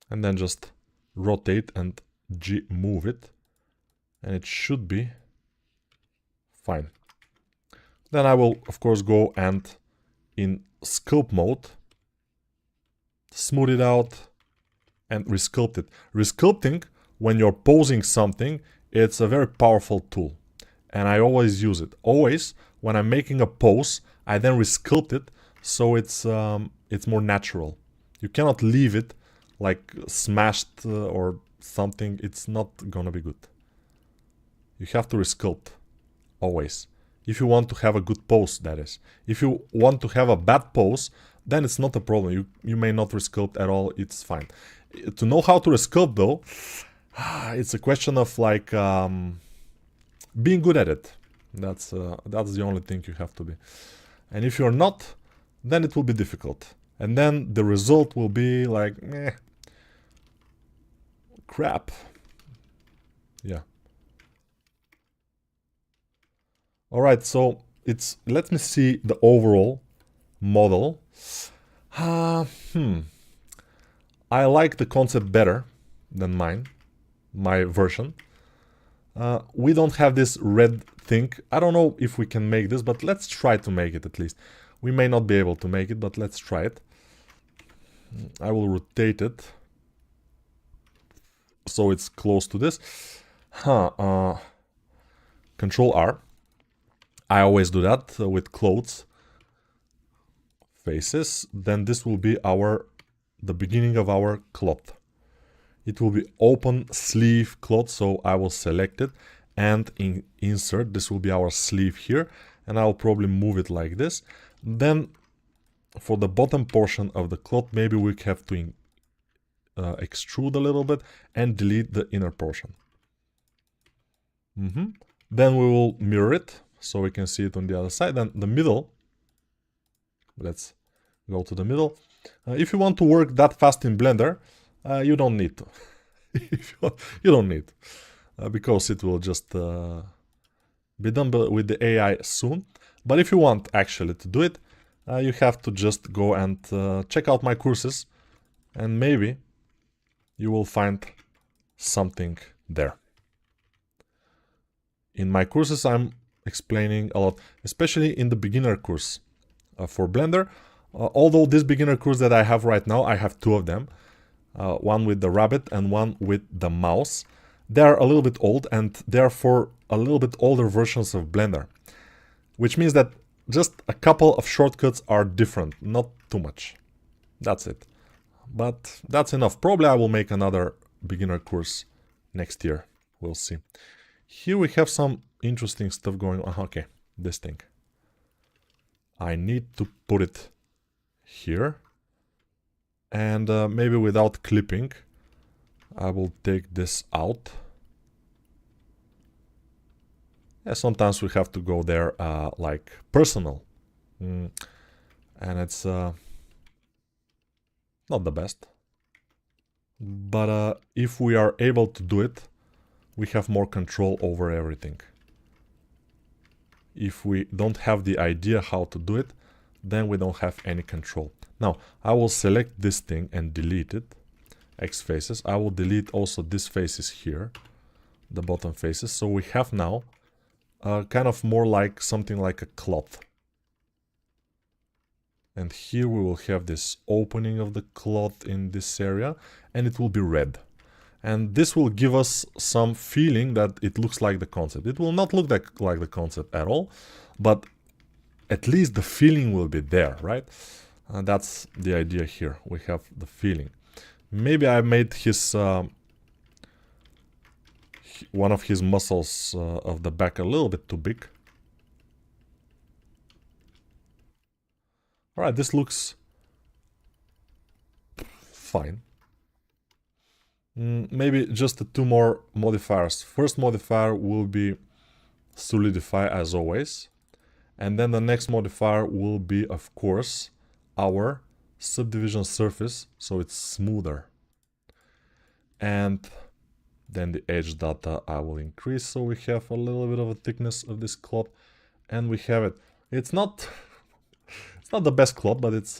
and then just rotate and move it, and it should be fine. Then I will, of course, go and in sculpt mode, smooth it out and resculpt it. Resculpting, when you're posing something, it's a very powerful tool, and I always use it. Always, when I'm making a pose, I then resculpt it, so it's more natural. You cannot leave it like smashed or something. It's not gonna be good. You have to resculpt, always. If you want to have a good pose, that is. If you want to have a bad pose, then it's not a problem. You may not resculpt at all, it's fine. To know how to resculpt, though, it's a question of like being good at it. That's the only thing you have to be. And if you're not, then it will be difficult. And then the result will be like, meh, crap. Yeah. Alright, so let me see the overall model. I like the concept better than my version. We don't have this red thing. I don't know if we can make this, but let's try to make it at least. We may not be able to make it, but let's try it. I will rotate it so it's close to this. Control R. I always do that with clothes. Faces. Then this will be the beginning of our cloth. It will be open sleeve cloth, so I will select it and insert. This will be our sleeve here, and I'll probably move it like this. Then for the bottom portion of the cloth, maybe we have to extrude a little bit and delete the inner portion. Then we will mirror it so we can see it on the other side. Then the middle, let's go to the middle. If you want to work that fast in Blender, you don't need to. You don't need because it will just be done with the AI soon. But if you want actually to do it, you have to just go and check out my courses, and maybe you will find something there. In my courses, I'm explaining a lot, especially in the beginner course for Blender. Although this beginner course that I have right now, I have two of them. One with the rabbit and one with the mouse. They are a little bit old, and they are for a little bit older versions of Blender. Which means that just a couple of shortcuts are different, not too much. That's it. But that's enough. Probably I will make another beginner course next year. We'll see. Here we have some interesting stuff going on. Okay, this thing. I need to put it here. And maybe without clipping, I will take this out. Yeah, sometimes we have to go there like personal. And it's not the best. But if we are able to do it, we have more control over everything. If we don't have the idea how to do it, then we don't have any control. Now, I will select this thing and delete it. X faces. I will delete also these faces here. The bottom faces. So we have now kind of more like something like a cloth. And here we will have this opening of the cloth in this area, and it will be red. And this will give us some feeling that it looks like the concept. It will not look like the concept at all, but at least the feeling will be there, right? That's the idea here. We have the feeling. Maybe I made his one of his muscles of the back a little bit too big. All right, this looks fine. Maybe just the two more modifiers. First modifier will be solidify as always. And then the next modifier will be, of course, our subdivision surface, so it's smoother. And then the edge data I will increase, so we have a little bit of a thickness of this cloth, and we have it. It's not the best cloth, but it's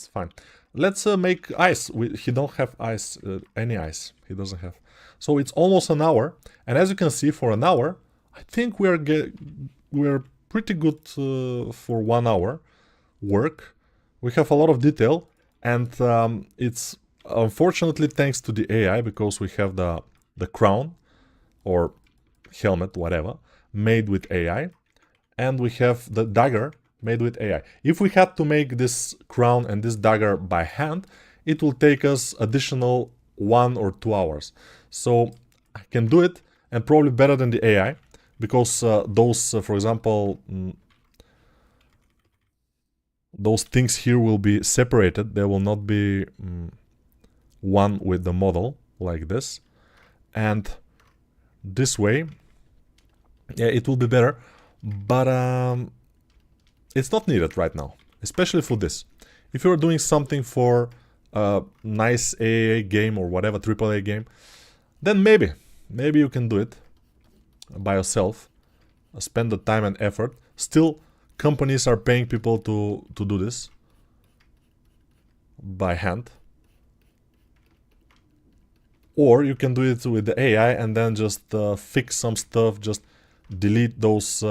fine. Let's make ice. He don't have ice, any ice. He doesn't have. So it's almost an hour, and as you can see, for an hour, I think we're pretty good for 1 hour work. We have a lot of detail, and it's unfortunately thanks to the AI, because we have the crown or helmet, whatever, made with AI, and we have the dagger made with AI. If we had to make this crown and this dagger by hand, it will take us additional 1 or 2 hours. So I can do it, and probably better than the AI, because those, for example, those things here will be separated. They will not be one with the model like this. And this way, yeah, it will be better, but it's not needed right now, especially for this. If you're doing something for a nice AAA game or whatever, AAA game, then maybe you can do it by yourself, spend the time and effort. Still, companies are paying people to do this by hand. Or you can do it with the AI and then just fix some stuff, just delete those,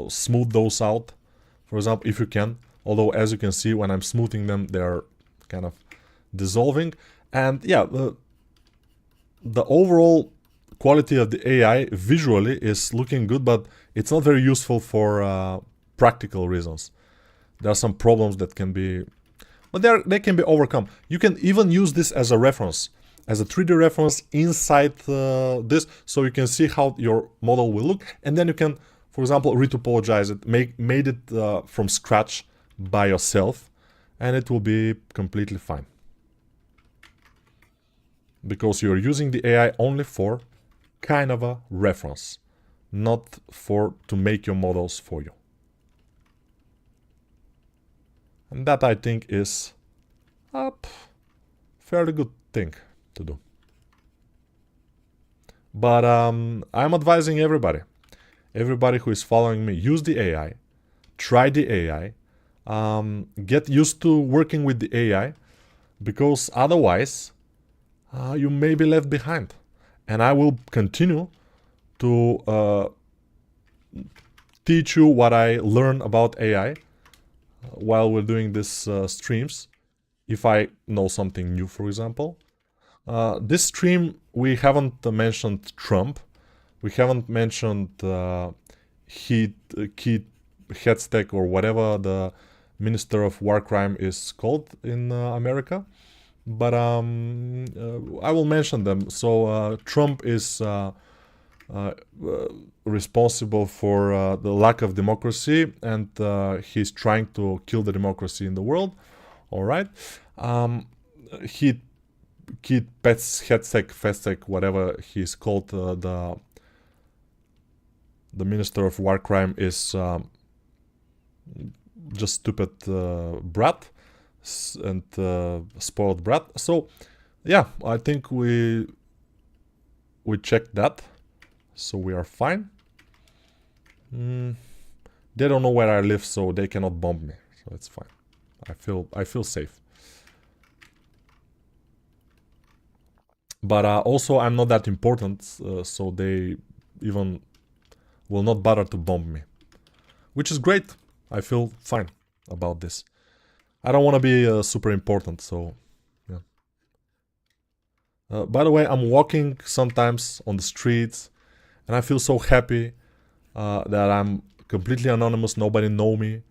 smooth those out, for example, if you can. Although, as you can see, when I'm smoothing them, they're kind of dissolving. And yeah, the overall quality of the AI visually is looking good, but it's not very useful for practical reasons. There are some problems that can be, but they can be overcome. You can even use this as a reference, as a 3D reference inside this, so you can see how your model will look, and then you can, for example, retopologize it, made it from scratch by yourself, and it will be completely fine. Because you're using the AI only for kind of a reference, not to make your models for you. And that, I think, is a fairly good thing to do. But I'm advising everybody who is following me, use the AI, try the AI, get used to working with the AI, because otherwise you may be left behind. And I will continue to teach you what I learn about AI while we're doing these streams, if I know something new, for example. This stream, we haven't mentioned Trump, we haven't mentioned Keith Headstack, or whatever the Minister of War Crime is called in America, but I will mention them. So Trump is responsible for the lack of democracy, and he's trying to kill the democracy in the world. All right. Keith Headstack, whatever he's called, the Minister of War Crime, is just stupid brat and spoiled brat. So yeah, I think we checked that, so we are fine. They don't know where I live, so they cannot bomb me, so it's fine. I feel safe. But also I'm not that important, so they even will not bother to bomb me, which is great. I feel fine about this. I don't want to be super important, so yeah. By the way, I'm walking sometimes on the streets, and I feel so happy that I'm completely anonymous. Nobody know me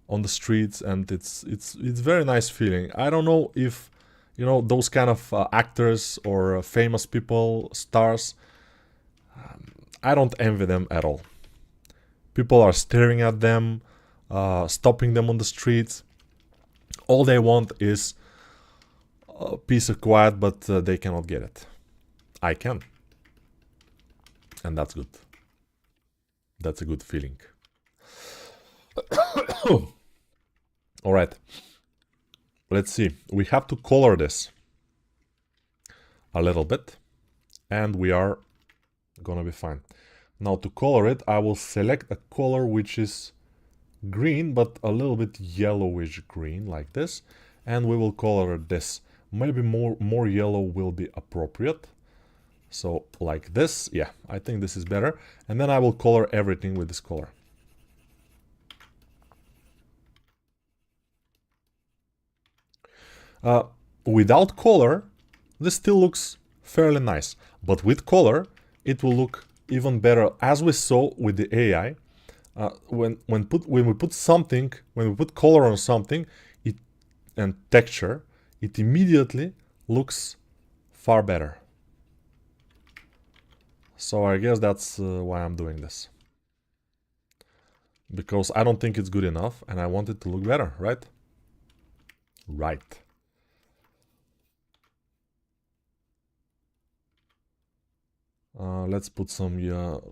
on the streets, and it's very nice feeling. I don't know if you know those kind of actors or famous people, stars. I don't envy them at all. People are staring at them, stopping them on the streets. All they want is a peace of quiet, but they cannot get it. I can. And that's good. That's a good feeling. All right. Let's see. We have to color this a little bit, and we are gonna be fine. Now to color it, I will select a color which is green, but a little bit yellowish green, like this, and we will color this. Maybe more yellow will be appropriate. So like this, yeah, I think this is better. And then I will color everything with this color. Without color, this still looks fairly nice, but with color, it will look even better. As we saw with the AI, when we put color on something, and texture, it immediately looks far better. So I guess that's why I'm doing this, because I don't think it's good enough, and I want it to look better, right? Right. Let's put some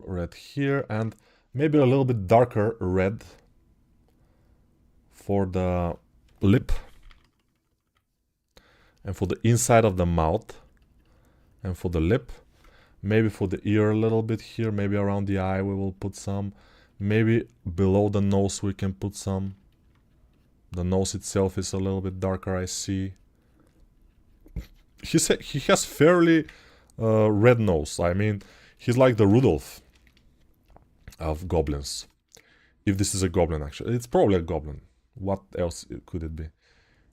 red here, and maybe a little bit darker red for the lip and for the inside of the mouth and for the lip. Maybe for the ear a little bit here, maybe around the eye we will put some. Maybe below the nose we can put some. The nose itself is a little bit darker, I see. He has fairly red nose. I mean, he's like the Rudolph of goblins. If this is a goblin, actually. It's probably a goblin. What else could it be?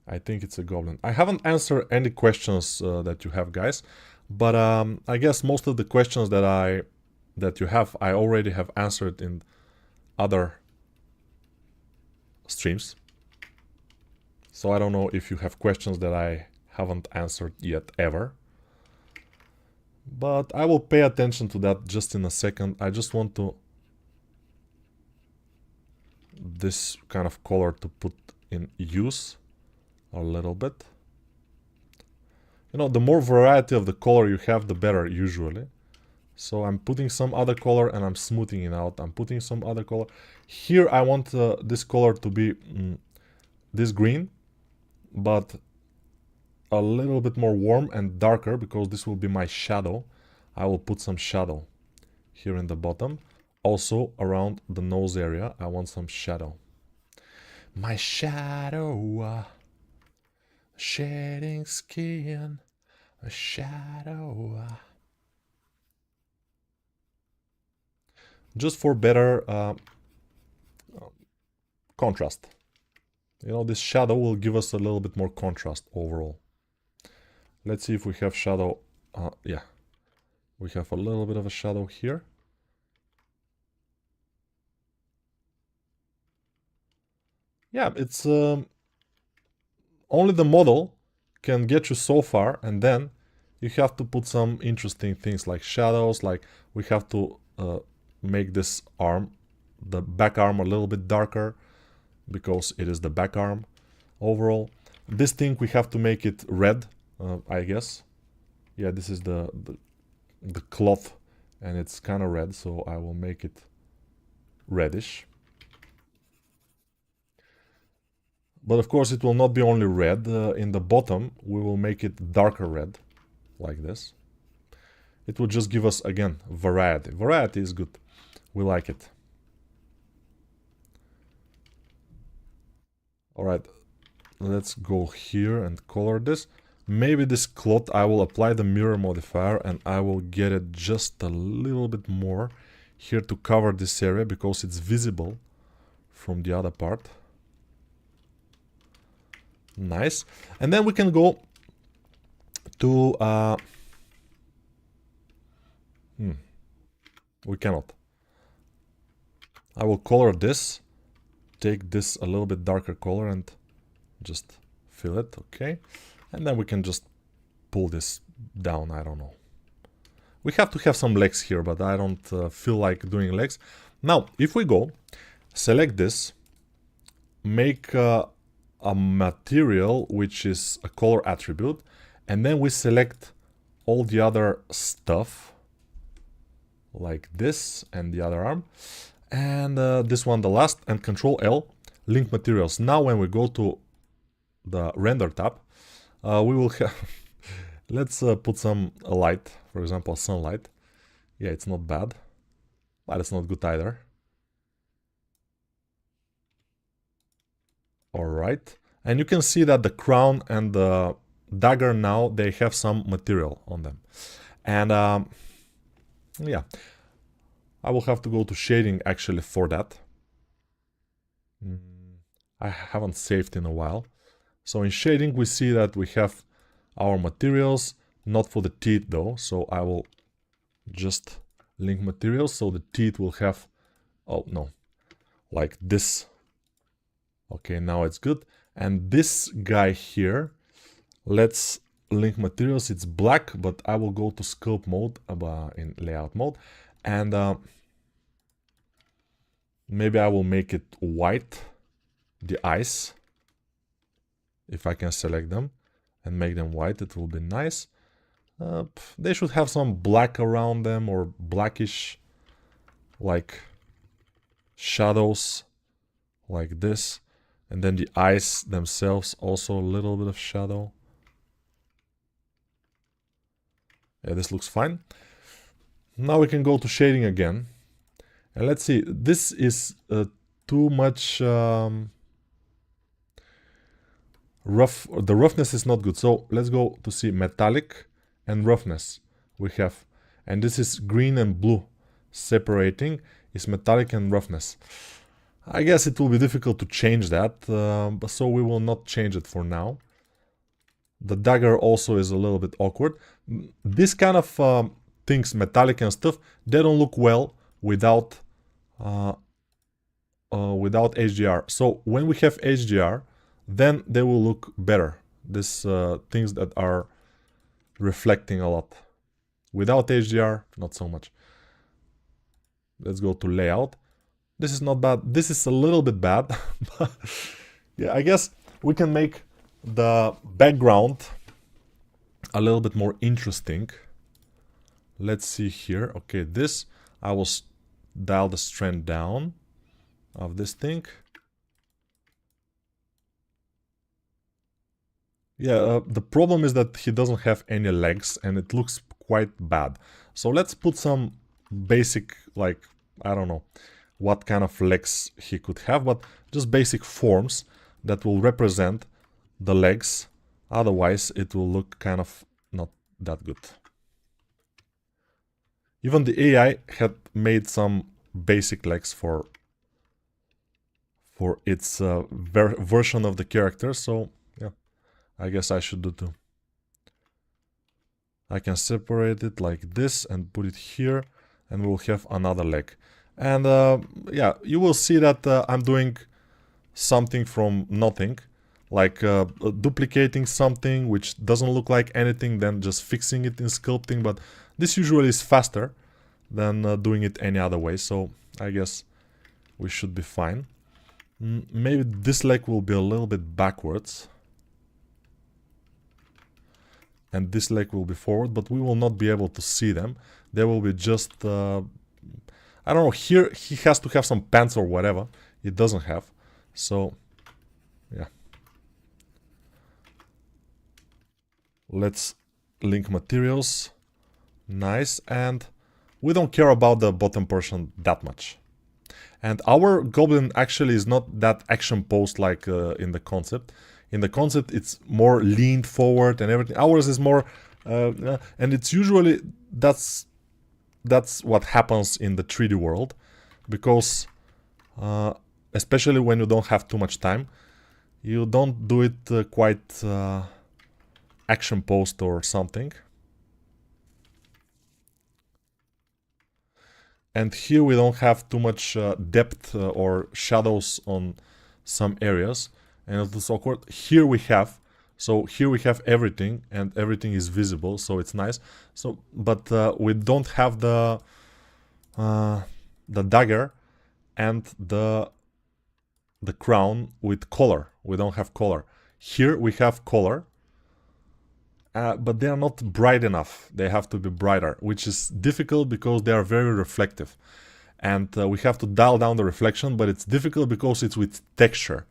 I think it's a goblin. I haven't answered any questions that you have, guys. But I guess most of the questions that you have, I already have answered in other streams. So I don't know if you have questions that I haven't answered yet ever. But I will pay attention to that just in a second. I just want to this kind of color to put in use a little bit. You know, the more variety of the color you have, the better usually. So I'm putting some other color and I'm smoothing it out. I'm putting some other color. Here I want this color to be this green, but a little bit more warm and darker because this will be my shadow. I will put some shadow here in the bottom. Also around the nose area, I want some shadow. My shadow, shedding skin, a shadow. Just for better contrast. You know, this shadow will give us a little bit more contrast overall. Let's see if we have shadow. Yeah, we have a little bit of a shadow here. Yeah, it's only the model can get you so far, and then you have to put some interesting things like shadows. Like we have to make this arm, the back arm, a little bit darker because it is the back arm overall. This thing we have to make it red, I guess. Yeah, this is the cloth and it's kind of red, so I will make it reddish. But of course it will not be only red. In the bottom we will make it darker red, like this. It will just give us, again, variety. Variety is good. We like it. Alright, let's go here and color this. Maybe this cloth, I will apply the mirror modifier and I will get it just a little bit more here to cover this area because it's visible from the other part. Nice. And then we can go to we cannot. I will color this, take this a little bit darker color and just fill it, okay? And then we can just pull this down, I don't know. We have to have some legs here, but I don't feel like doing legs. Now, if we go, select this, make a material which is a color attribute, and then we select all the other stuff like this and the other arm, and this one the last, and Control L, link materials. Now when we go to the render tab, we will have let's put some light, for example sunlight. Yeah, it's not bad, but it's not good either. Alright, and you can see that the crown and the dagger now, they have some material on them. And yeah, I will have to go to shading actually for that. I haven't saved in a while. So in shading we see that we have our materials, not for the teeth though, so I will just link materials so the teeth will have, oh no, like this. Okay, now it's good. And this guy here, let's link materials. It's black, but I will go to sculpt mode in layout mode, and maybe I will make it white, the eyes. If I can select them and make them white, it will be nice. They should have some black around them, or blackish like shadows like this. And then the eyes themselves, also a little bit of shadow. Yeah, this looks fine. Now we can go to shading again. And let's see, this is too much rough. The roughness is not good. So let's go to see metallic and roughness we have. And this is green and blue. Separating is metallic and roughness. I guess it will be difficult to change that, but so we will not change it for now. The dagger also is a little bit awkward. This kind of things, metallic and stuff, they don't look well without HDR. So when we have HDR, then they will look better. These things that are reflecting a lot. Without HDR, not so much. Let's go to layout. This is not bad. This is a little bit bad. But yeah, I guess we can make the background a little bit more interesting. Let's see here. Okay, this, I will dial the strength down of this thing. Yeah, the problem is that he doesn't have any legs and it looks quite bad. So let's put some basic, like, I don't know what kind of legs he could have, but just basic forms that will represent the legs. Otherwise, it will look kind of not that good. Even the AI had made some basic legs for its version of the character, so yeah, I guess I should do too. I can separate it like this and put it here, and we'll have another leg. And yeah, you will see that I'm doing something from nothing, like duplicating something which doesn't look like anything, then just fixing it in sculpting, but this usually is faster than doing it any other way, so I guess we should be fine. Maybe this leg will be a little bit backwards. And this leg will be forward, but we will not be able to see them. They will be just, I don't know, here he has to have some pants or whatever. It doesn't have. So, yeah. Let's link materials. Nice. And we don't care about the bottom portion that much. And our goblin actually is not that action posed like in the concept. In the concept, it's more leaned forward and everything. Ours is more, and it's usually, that's what happens in the 3D world, because especially when you don't have too much time, you don't do it quite action posed or something. And here we don't have too much depth or shadows on some areas, and it's awkward. Here we have, so here we have everything, and everything is visible, so it's nice. So, but we don't have the dagger and the crown with color. We don't have color. Here we have color, but they are not bright enough. They have to be brighter, which is difficult because they are very reflective. And we have to dial down the reflection, but it's difficult because it's with texture.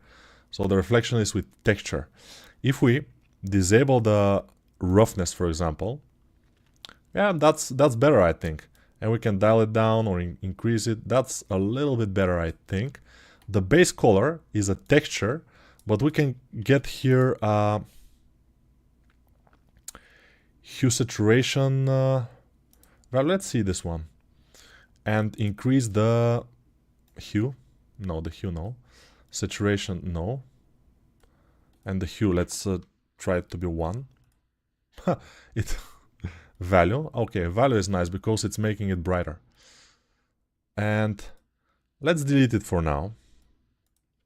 So the reflection is with texture. If we disable the roughness, for example, yeah, that's better, I think. And we can dial it down or increase it. That's a little bit better, I think. The base color is a texture, but we can get here hue saturation. Well, let's see this one. And increase the hue. No, the hue, no. Saturation, no. And the hue, let's try it to be 1. It value. Okay, value is nice because it's making it brighter. And let's delete it for now,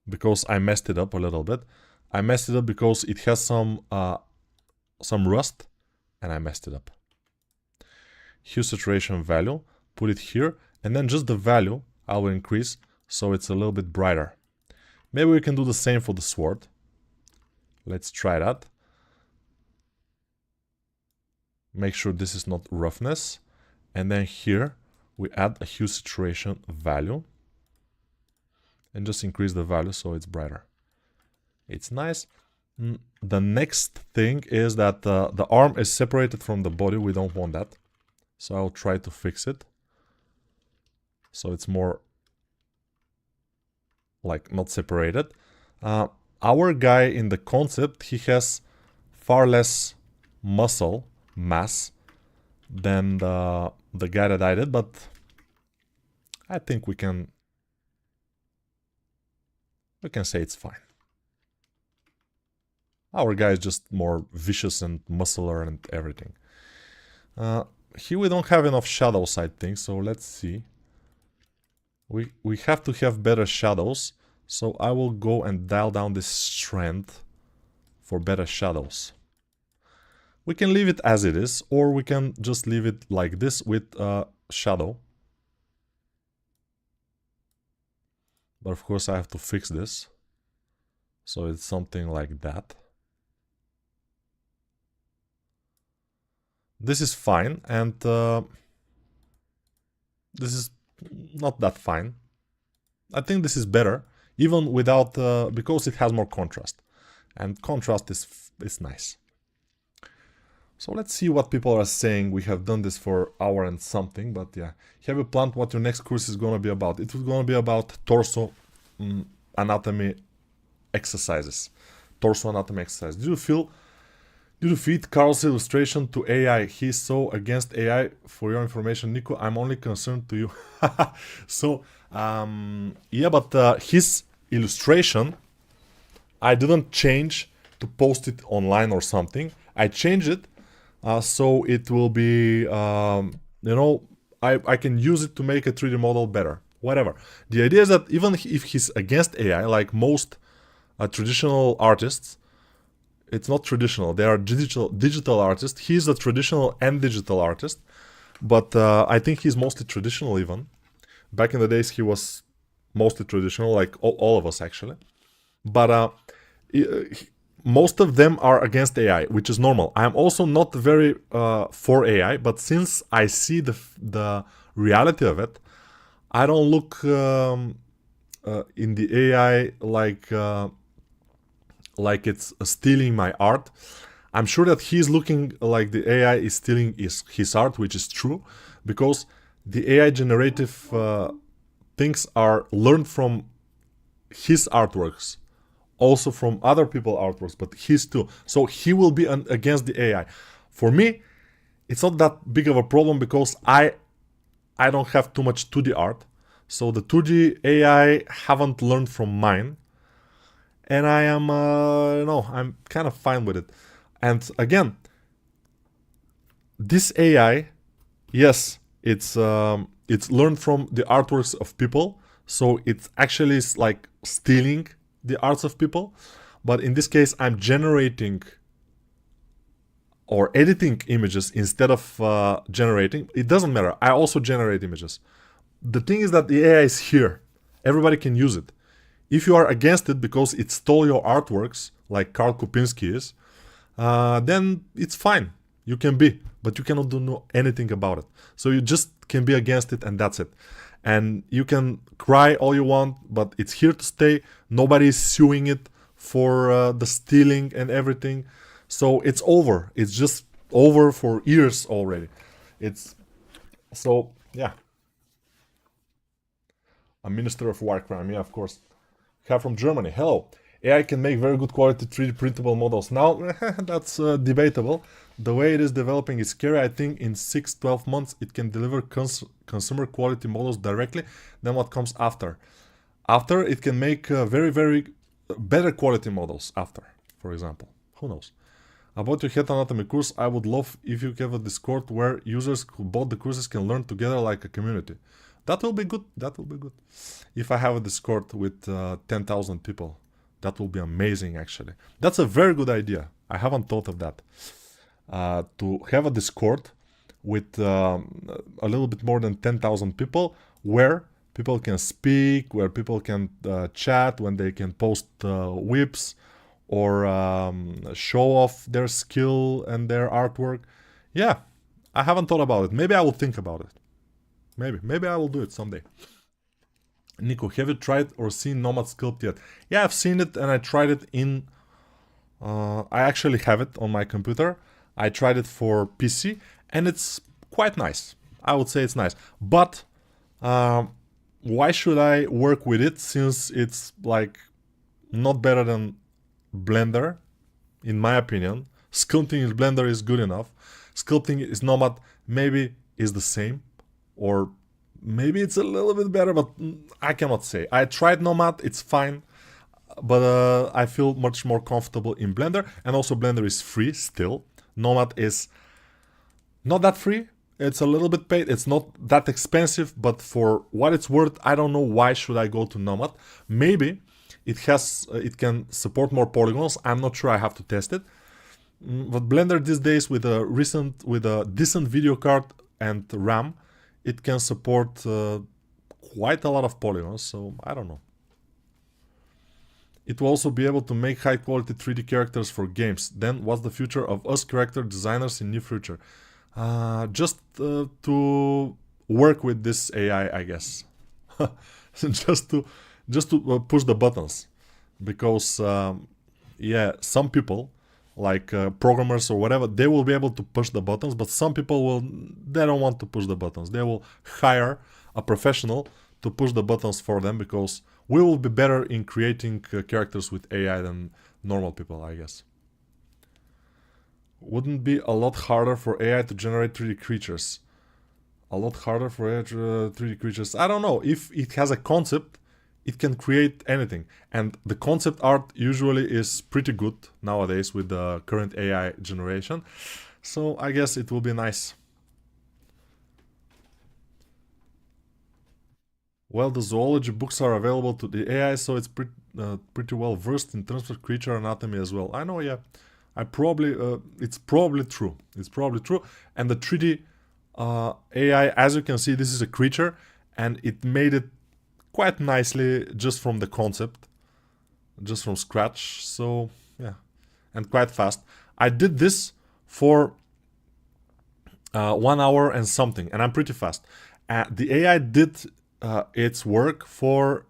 because I messed it up a little bit. I messed it up because it has some rust, and I messed it up. Hue saturation value, put it here, and then just the value I will increase so it's a little bit brighter. Maybe we can do the same for the sword. Let's try that. Make sure this is not roughness. And then here we add a hue saturation value. And just increase the value so it's brighter. It's nice. The next thing is that the arm is separated from the body. We don't want that. So I'll try to fix it. So it's more like not separated. Our guy in the concept, he has far less muscle mass than the guy that I did, but I think we can say it's fine. Our guy is just more vicious and muscular and everything. Here we don't have enough shadows, I think, so let's see. We have to have better shadows, so I will go and dial down this strength for better shadows. We can leave it as it is, or we can just leave it like this with shadow. But of course I have to fix this. So it's something like that. This is fine, and This is not that fine. I think this is better, even without, because it has more contrast. And contrast is nice. So let's see what people are saying. We have done this for an hour and something, but yeah. Have you planned what your next course is going to be about? It was going to be about torso anatomy exercises. Torso anatomy exercise. Did you feed Karl's illustration to AI? He's so against AI. For your information, Nico, I'm only concerned to you. So, yeah, but his illustration, I didn't change to post it online or something. I changed it so it will be, you know, I can use it to make a 3D model better. Whatever. The idea is that even if he's against AI, like most traditional artists, it's not traditional. They are digital artists. He's a traditional and digital artist, but I think he's mostly traditional even. Back in the days, he was mostly traditional, like all of us actually. But most of them are against AI, which is normal. I'm also not very for AI, but since I see the reality of it, I don't look in the AI like it's stealing my art. I'm sure that he's looking like the AI is stealing his art, which is true, because the AI generative things are learned from his artworks, also from other people's artworks, but his too. So he will be against the AI. For me, it's not that big of a problem because I don't have too much 2D art. So the 2D AI haven't learned from mine. And I am, no, I'm kind of fine with it. And again, this AI, yes, it's learned from the artworks of people, so it actually is like stealing the arts of people. But in this case, I'm generating or editing images instead of generating. It doesn't matter. I also generate images. The thing is that the AI is here. Everybody can use it. If you are against it because it stole your artworks, like Karl Kopinski is, then it's fine. You can be, but you cannot do anything about it. So you just can be against it, and that's it. And you can cry all you want, but it's here to stay. Nobody is suing it for the stealing and everything. So it's over. It's just over for years already. It's so, yeah. A minister of war crime, yeah, of course. From Germany. Hello. AI can make very good quality 3D printable models. Now, that's debatable. The way it is developing is scary. I think in 6-12 months it can deliver consumer quality models directly. Then what comes after? After, it can make very, very better quality models after, for example. Who knows? About your head anatomy course, I would love if you have a Discord where users who bought the courses can learn together like a community. That will be good. That will be good. If I have a Discord with 10,000 people, that will be amazing, actually. That's a very good idea. I haven't thought of that. To have a Discord with a little bit more than 10,000 people where people can speak, where people can chat, when they can post whips or show off their skill and their artwork. Yeah, I haven't thought about it. Maybe I will think about it. Maybe I will do it someday. Nico, have you tried or seen Nomad Sculpt yet? Yeah, I've seen it and I tried it in... I actually have it on my computer. I tried it for PC and it's quite nice. I would say it's nice. But why should I work with it since it's like not better than Blender, in my opinion. Sculpting in Blender is good enough. Sculpting is Nomad, maybe is the same. Or maybe it's a little bit better, but I cannot say. I tried Nomad, it's fine, but I feel much more comfortable in Blender. And also Blender is free still. Nomad is not that free. It's a little bit paid. It's not that expensive, but for what it's worth, I don't know why should I go to Nomad. Maybe it can support more polygons. I'm not sure. I have to test it. But Blender these days with a decent video card and RAM, it can support quite a lot of polygons, so I don't know. It will also be able to make high quality 3D characters for games. Then what's the future of us character designers in near future? Just to work with this AI, I guess. just to push the buttons, because yeah, some people like programmers or whatever, they will be able to push the buttons, but some people they don't want to push the buttons. They will hire a professional to push the buttons for them, because we will be better in creating characters with AI than normal people, I guess. Wouldn't be a lot harder for AI to generate 3D creatures? A lot harder for AI to 3D creatures? I don't know. If it has a concept, it can create anything. And the concept art usually is pretty good nowadays with the current AI generation. So I guess it will be nice. Well, the zoology books are available to the AI, so it's pretty well versed in terms of creature anatomy as well. I know, yeah. It's probably true. It's probably true. And the 3D AI, as you can see, this is a creature, and it made it quite nicely just from the concept, just from scratch. So yeah, and quite fast. I did this for 1 hour and something, and I'm pretty fast. The AI did its work for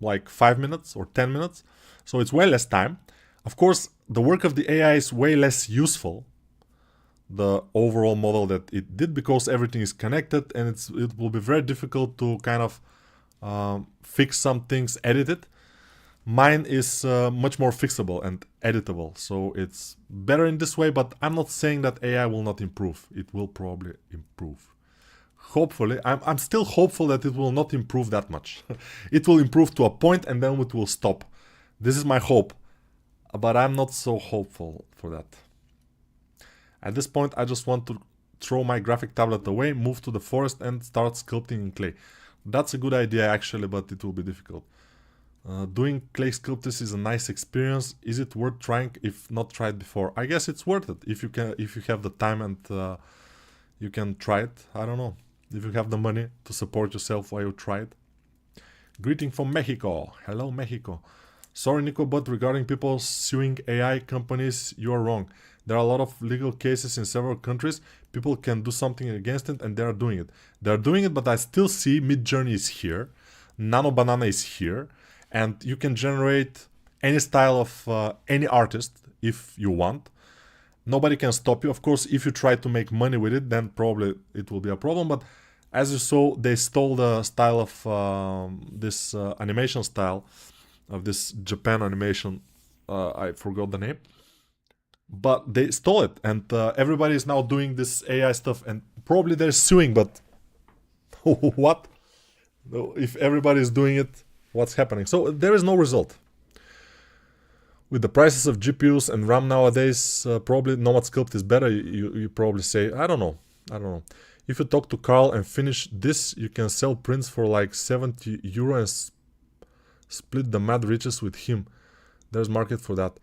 like 5 minutes or 10 minutes, so it's way less time. Of course, the work of the AI is way less useful, the overall model that it did, because everything is connected, and it will be very difficult to kind of fix some things, edit it. Mine is much more fixable and editable, so it's better in this way, but I'm not saying that AI will not improve. It will probably improve. Hopefully, I'm still hopeful that it will not improve that much. It will improve to a point and then it will stop. This is my hope, but I'm not so hopeful for that. At this point, I just want to throw my graphic tablet away, move to the forest, and start sculpting in clay. That's a good idea actually, but it will be difficult. Doing clay sculptures is a nice experience. Is it worth trying if not tried before? I guess it's worth it if you have the time and you can try it. I don't know. If you have the money to support yourself while you try it. Greeting from Mexico. Hello, Mexico. Sorry, Nico, but regarding people suing AI companies, you are wrong. There are a lot of legal cases in several countries. People can do something against it, and they are doing it. They are doing it, but I still see Midjourney is here. Nano Banana is here. And you can generate any style of any artist if you want. Nobody can stop you. Of course, if you try to make money with it, then probably it will be a problem. But as you saw, they stole the style of this animation style of this Japan animation. I forgot the name. But they stole it. And everybody is now doing this AI stuff. And probably they're suing, but what? If everybody is doing it, what's happening? So there is no result. With the prices of GPUs and RAM nowadays, probably Nomad Sculpt is better, you probably say. I don't know. If you talk to Karl and finish this, you can sell prints for like 70 euro and split the mad riches with him. There's market for that.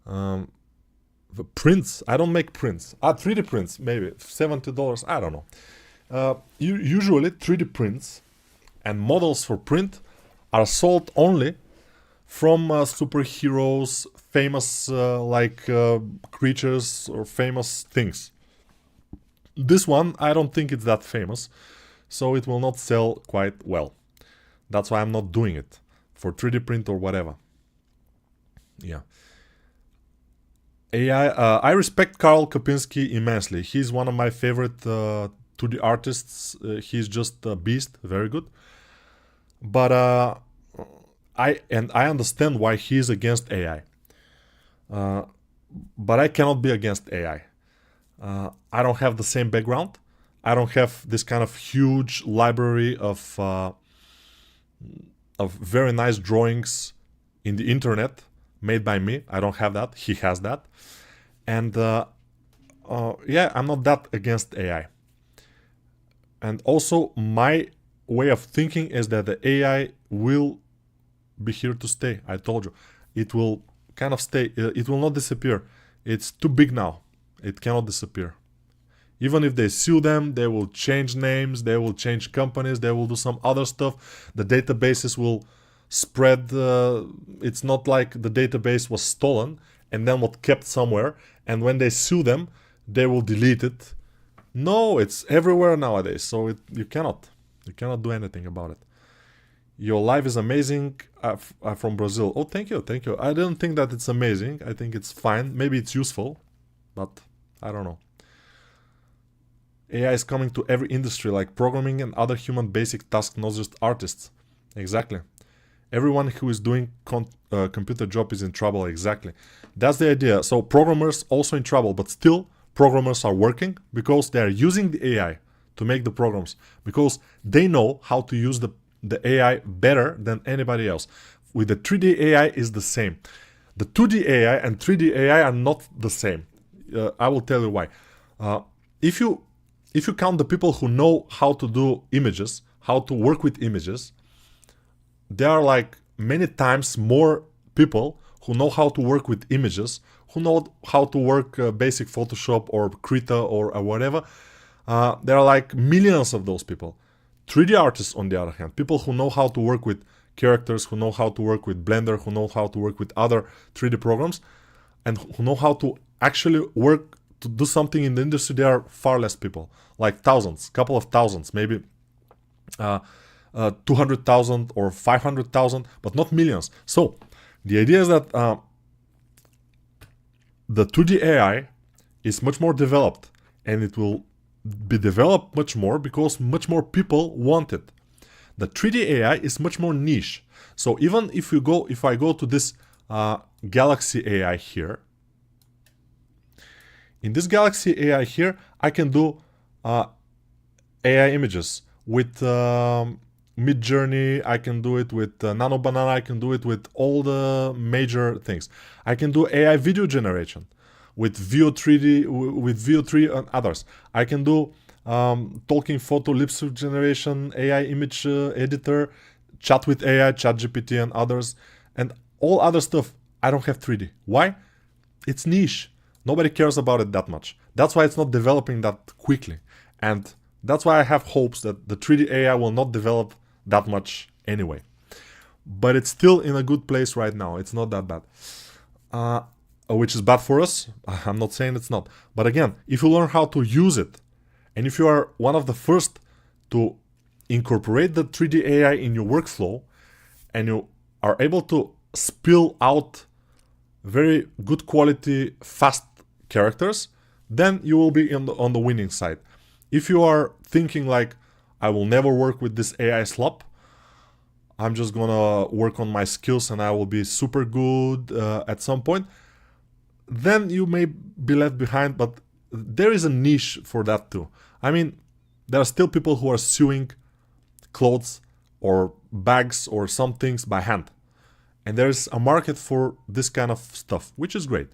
The prints, I don't make prints. 3D prints, maybe $70, I don't know. Usually 3D prints and models for print are sold only from superheroes, famous creatures or famous things. This one, I don't think it's that famous, so it will not sell quite well. That's why I'm not doing it for 3D print or whatever. Yeah. AI, I respect Karl Kopinski immensely. He's one of my favorite 2D artists. He's just a beast, very good. But I understand why he's against AI. But I cannot be against AI. I don't have the same background. I don't have this kind of huge library of very nice drawings in the internet made by me. I don't have that. He has that. And yeah, I'm not that against AI. And also, my way of thinking is that the AI will be here to stay. I told you, it will kind of stay. It will not disappear. It's too big now. It cannot disappear. Even if they sue them, they will change names, they will change companies, they will do some other stuff. The databases will spread. It's not like the database was stolen and then was kept somewhere. And when they sue them, they will delete it. No, it's everywhere nowadays, so you cannot do anything about it. Your life is amazing. From Brazil. Oh, thank you. I don't think that it's amazing. I think it's fine. Maybe it's useful, but I don't know. AI is coming to every industry, like programming and other human basic tasks, not just artists. Exactly. Everyone who is doing computer job is in trouble. Exactly. That's the idea. So programmers also in trouble, but still programmers are working because they are using the AI to make the programs, because they know how to use the AI better than anybody else. With the 3D AI is the same. The 2D AI and 3D AI are not the same. I will tell you why. If you count the people who know how to do images, how to work with images, there are like many times more people who know how to work with images, who know how to work basic Photoshop or Krita or whatever. There are like millions of those people. 3D artists, on the other hand, people who know how to work with characters, who know how to work with Blender, who know how to work with other 3D programs, and who know how to actually work to do something in the industry, there are far less people, like thousands, couple of thousands, maybe 200,000 or 500,000, but not millions. So the idea is that the 2D AI is much more developed, and it will be developed much more because much more people want it. The 3D AI is much more niche. So even if I go to this Galaxy AI here, in this Galaxy AI here, I can do AI images with Midjourney. I can do it with Nano Banana. I can do it with all the major things. I can do AI video generation with VO3D, with VO3 and others. I can do talking photo, lip sync generation, AI image editor, chat with AI, ChatGPT and others, and all other stuff. I don't have 3D. Why? It's niche. Nobody cares about it that much. That's why it's not developing that quickly. And that's why I have hopes that the 3D AI will not develop that much anyway. But it's still in a good place right now. It's not that bad. Which is bad for us. I'm not saying it's not. But again, if you learn how to use it, and if you are one of the first to incorporate the 3D AI in your workflow, and you are able to spill out very good quality, fast characters, then you will be on the winning side. If you are thinking like, I will never work with this AI slop, I'm just gonna work on my skills and I will be super good at some point, then you may be left behind. But there is a niche for that too. I mean, there are still people who are sewing clothes or bags or some things by hand, and there's a market for this kind of stuff, which is great.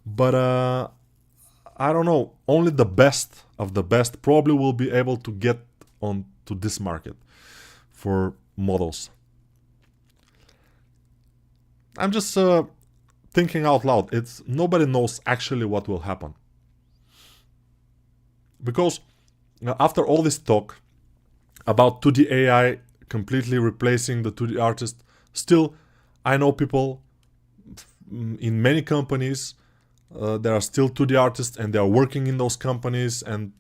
But I don't know, only the best of the best probably will be able to get onto this market for models. I'm just thinking out loud. It's nobody knows actually what will happen, because after all this talk about 2D AI completely replacing the 2D artist, still I know people in many companies. There are still 2D artists and they are working in those companies and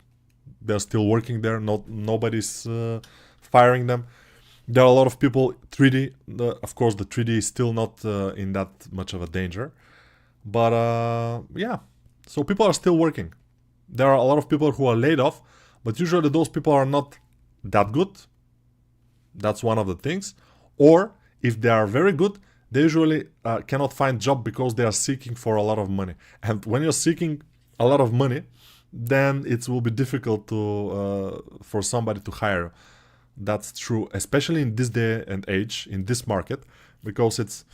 they're still working there. Nobody's firing them. There are a lot of people 3D. Of course, the 3D is still not in that much of a danger. But yeah, so people are still working. There are a lot of people who are laid off, but usually those people are not that good. That's one of the things. Or if they are very good, they usually cannot find job because they are seeking for a lot of money. And when you're seeking a lot of money, then it will be difficult to for somebody to hire. That's true, especially in this day and age, in this market, because it's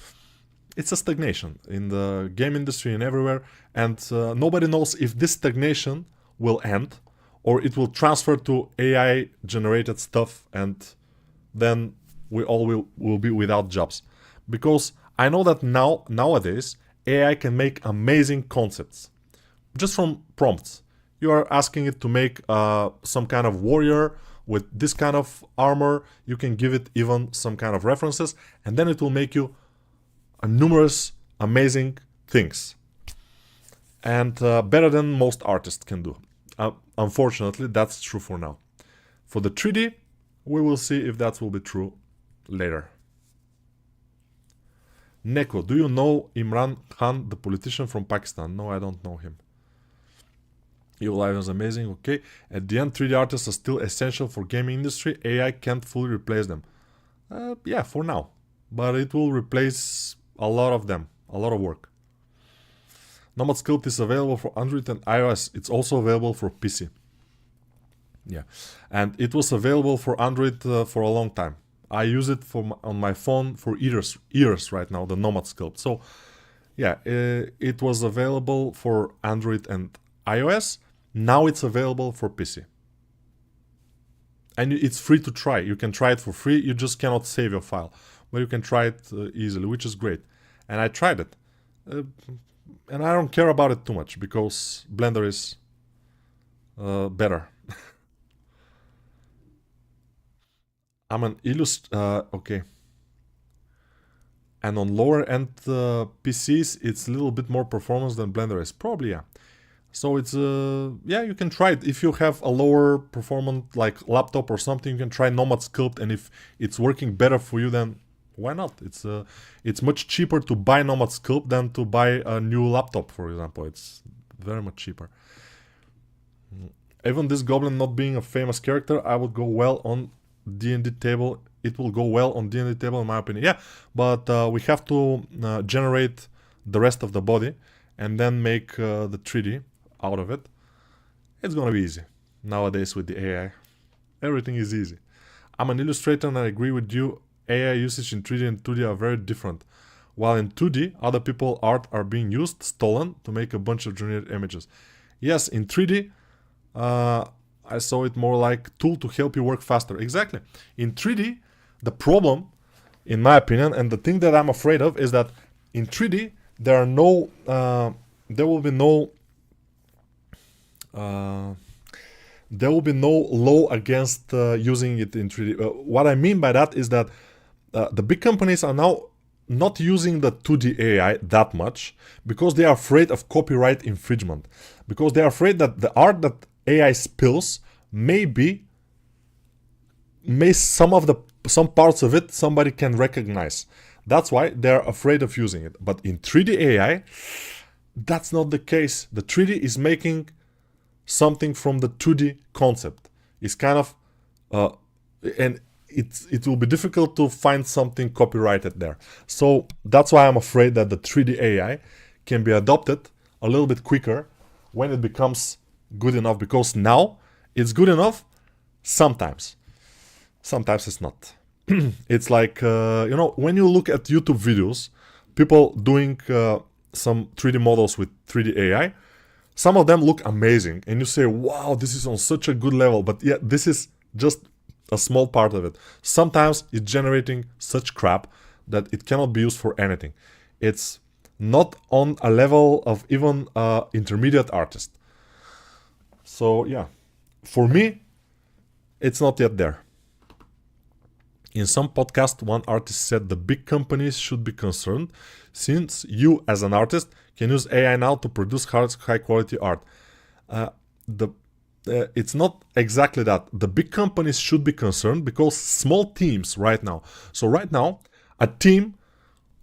a stagnation in the game industry and everywhere. And nobody knows if this stagnation will end or it will transfer to AI generated stuff, and then we all will be without jobs. Because I know that nowadays AI can make amazing concepts just from prompts. You are asking it to make some kind of warrior with this kind of armor. You can give it even some kind of references, and then it will make you numerous amazing things, and better than most artists can do. Unfortunately, that's true for now. For the 3D, we will see if that will be true later. Neko, do you know Imran Khan, the politician from Pakistan? No, I don't know him. Your life is amazing, okay. At the end, 3D artists are still essential for gaming industry. AI can't fully replace them. Yeah, for now. But it will replace a lot of them, a lot of work. Nomad Sculpt is available for Android and iOS. It's also available for PC. Yeah, and it was available for Android for a long time. I use it on my phone for years right now, the Nomad Sculpt. So, yeah, it was available for Android and iOS. Now it's available for PC. And it's free to try. You can try it for free. You just cannot save your file. But you can try it easily, which is great. And I tried it. And I don't care about it too much because Blender is better. I'm an okay. And on lower end PCs, it's a little bit more performance than Blender is. Probably, yeah. So it's, yeah, you can try it. If you have a lower performance, like laptop or something, you can try Nomad Sculpt. And if it's working better for you, then why not? It's much cheaper to buy Nomad Sculpt than to buy a new laptop, for example. It's very much cheaper. Even this Goblin not being a famous character, I would go well on D&D table. It will go well on D&D table, in my opinion. Yeah, but we have to generate the rest of the body and then make the 3D out of it. It's gonna be easy nowadays with the AI. Everything is easy. I'm an illustrator and I agree with you. AI usage in 3D and 2D are very different. While in 2D, other people's art are being used, stolen, to make a bunch of generated images. Yes, in 3D, I saw it more like tool to help you work faster. Exactly. In 3D, the problem, in my opinion, and the thing that I'm afraid of is that in 3D, there will be no law against using it in 3D. What I mean by that is that the big companies are now not using the 2D AI that much because they are afraid of copyright infringement. Because they are afraid that the art that AI spills some parts of it somebody can recognize. That's why they're afraid of using it. But in 3D AI, that's not the case. The 3D is making something from the 2D concept. It's kind of and it will be difficult to find something copyrighted there. So that's why I'm afraid that the 3D AI can be adopted a little bit quicker when it becomes good enough, because now it's good enough sometimes. Sometimes it's not. It's like, when you look at YouTube videos, people doing some 3D models with 3D AI, some of them look amazing. And you say, wow, this is on such a good level. But yeah, this is just a small part of it. Sometimes it's generating such crap that it cannot be used for anything. It's not on a level of even intermediate artist. So yeah, for me, it's not yet there. In some podcast, one artist said the big companies should be concerned since you, as an artist, can use AI now to produce high quality art. It's not exactly that. The big companies should be concerned because small teams right now. So right now, a team,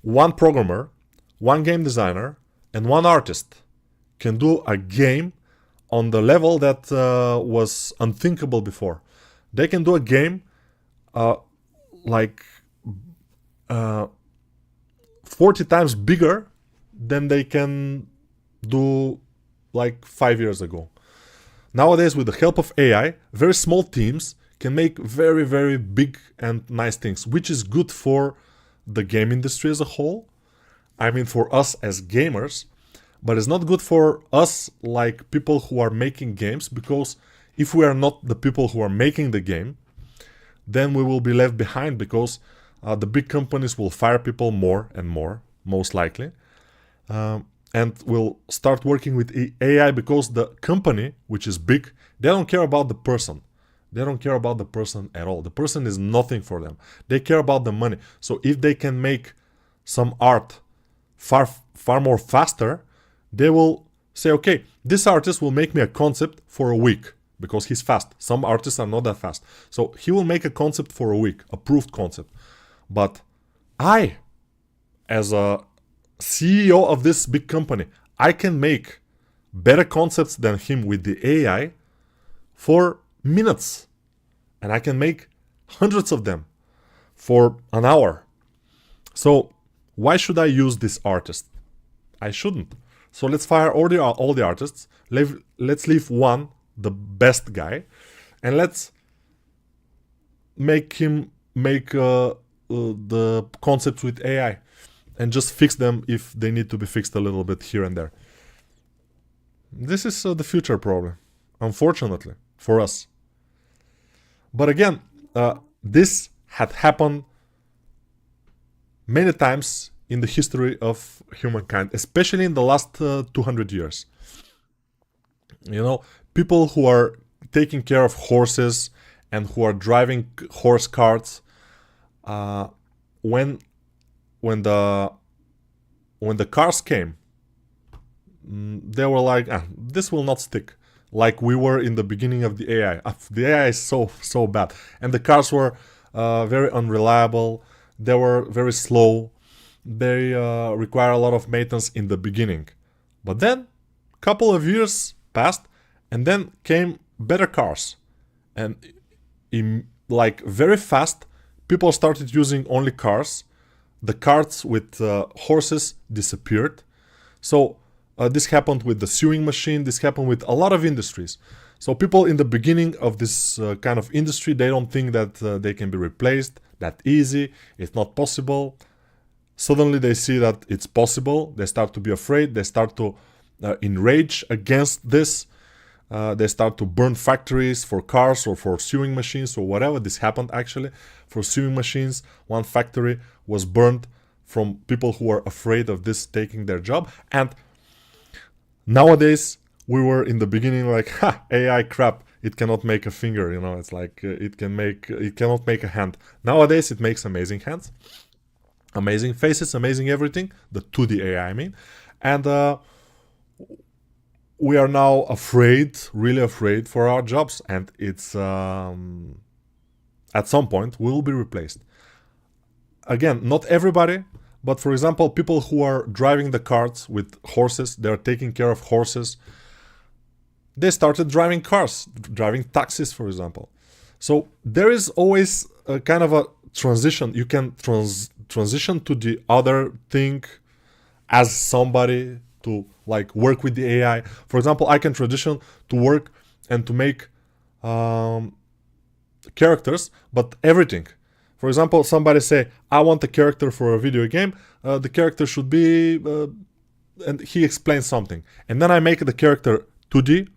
one programmer, one game designer, and one artist can do a game on the level that was unthinkable before. They can do a game like 40 times bigger than they can do like 5 years ago. Nowadays, with the help of AI, very small teams can make very, very big and nice things, which is good for the game industry as a whole. I mean, for us as gamers, but it's not good for us like people who are making games, because if we are not the people who are making the game, then we will be left behind, because the big companies will fire people more and more, most likely, and will start working with AI, because the company, which is big, they don't care about the person. They don't care about the person at all. The person is nothing for them. They care about the money. So if they can make some art far more faster, they will say, okay, this artist will make me a concept for a week because he's fast. Some artists are not that fast. So he will make a concept for a week, a proved concept. But I, as a CEO of this big company, I can make better concepts than him with the AI for minutes. And I can make hundreds of them for an hour. So why should I use this artist? I shouldn't. So let's fire all the artists. Let's leave one, the best guy, and let's make him make the concepts with AI and just fix them if they need to be fixed a little bit here and there. This is the future problem, unfortunately, for us. But again, this had happened many times in the history of humankind, especially in the last 200 years. You know, people who are taking care of horses and who are driving horse carts, when the cars came, they were like, this will not stick. Like we were in the beginning of the AI. The AI is so bad, and the cars were very unreliable. They were very slow. They require a lot of maintenance in the beginning. But then, a couple of years passed, and then came better cars. And like very fast, people started using only cars. The carts with horses disappeared. So this happened with the sewing machine. This happened with a lot of industries. So people in the beginning of this kind of industry, they don't think that they can be replaced that easy. It's not possible. Suddenly they see that it's possible. They start to be afraid. They start to enrage against this. They start to burn factories for cars or for sewing machines or whatever. This happened actually for sewing machines. One factory was burned from people who were afraid of this taking their job. And nowadays we were in the beginning like, AI crap. It cannot make a finger, you know. It's like it cannot make a hand. Nowadays it makes amazing hands, amazing faces, amazing everything. The 2D AI, I mean. And we are now afraid, really afraid for our jobs. And it's at some point we will be replaced. Again, not everybody, but for example, people who are driving the carts with horses, they are taking care of horses. They started driving cars, driving taxis, for example. So there is always a kind of a transition. You can transition to the other thing as somebody to like work with the AI. For example, I can transition to work and to make characters, but everything. For example, somebody say, I want a character for a video game. The character should be, and he explains something. And then I make the character 2D.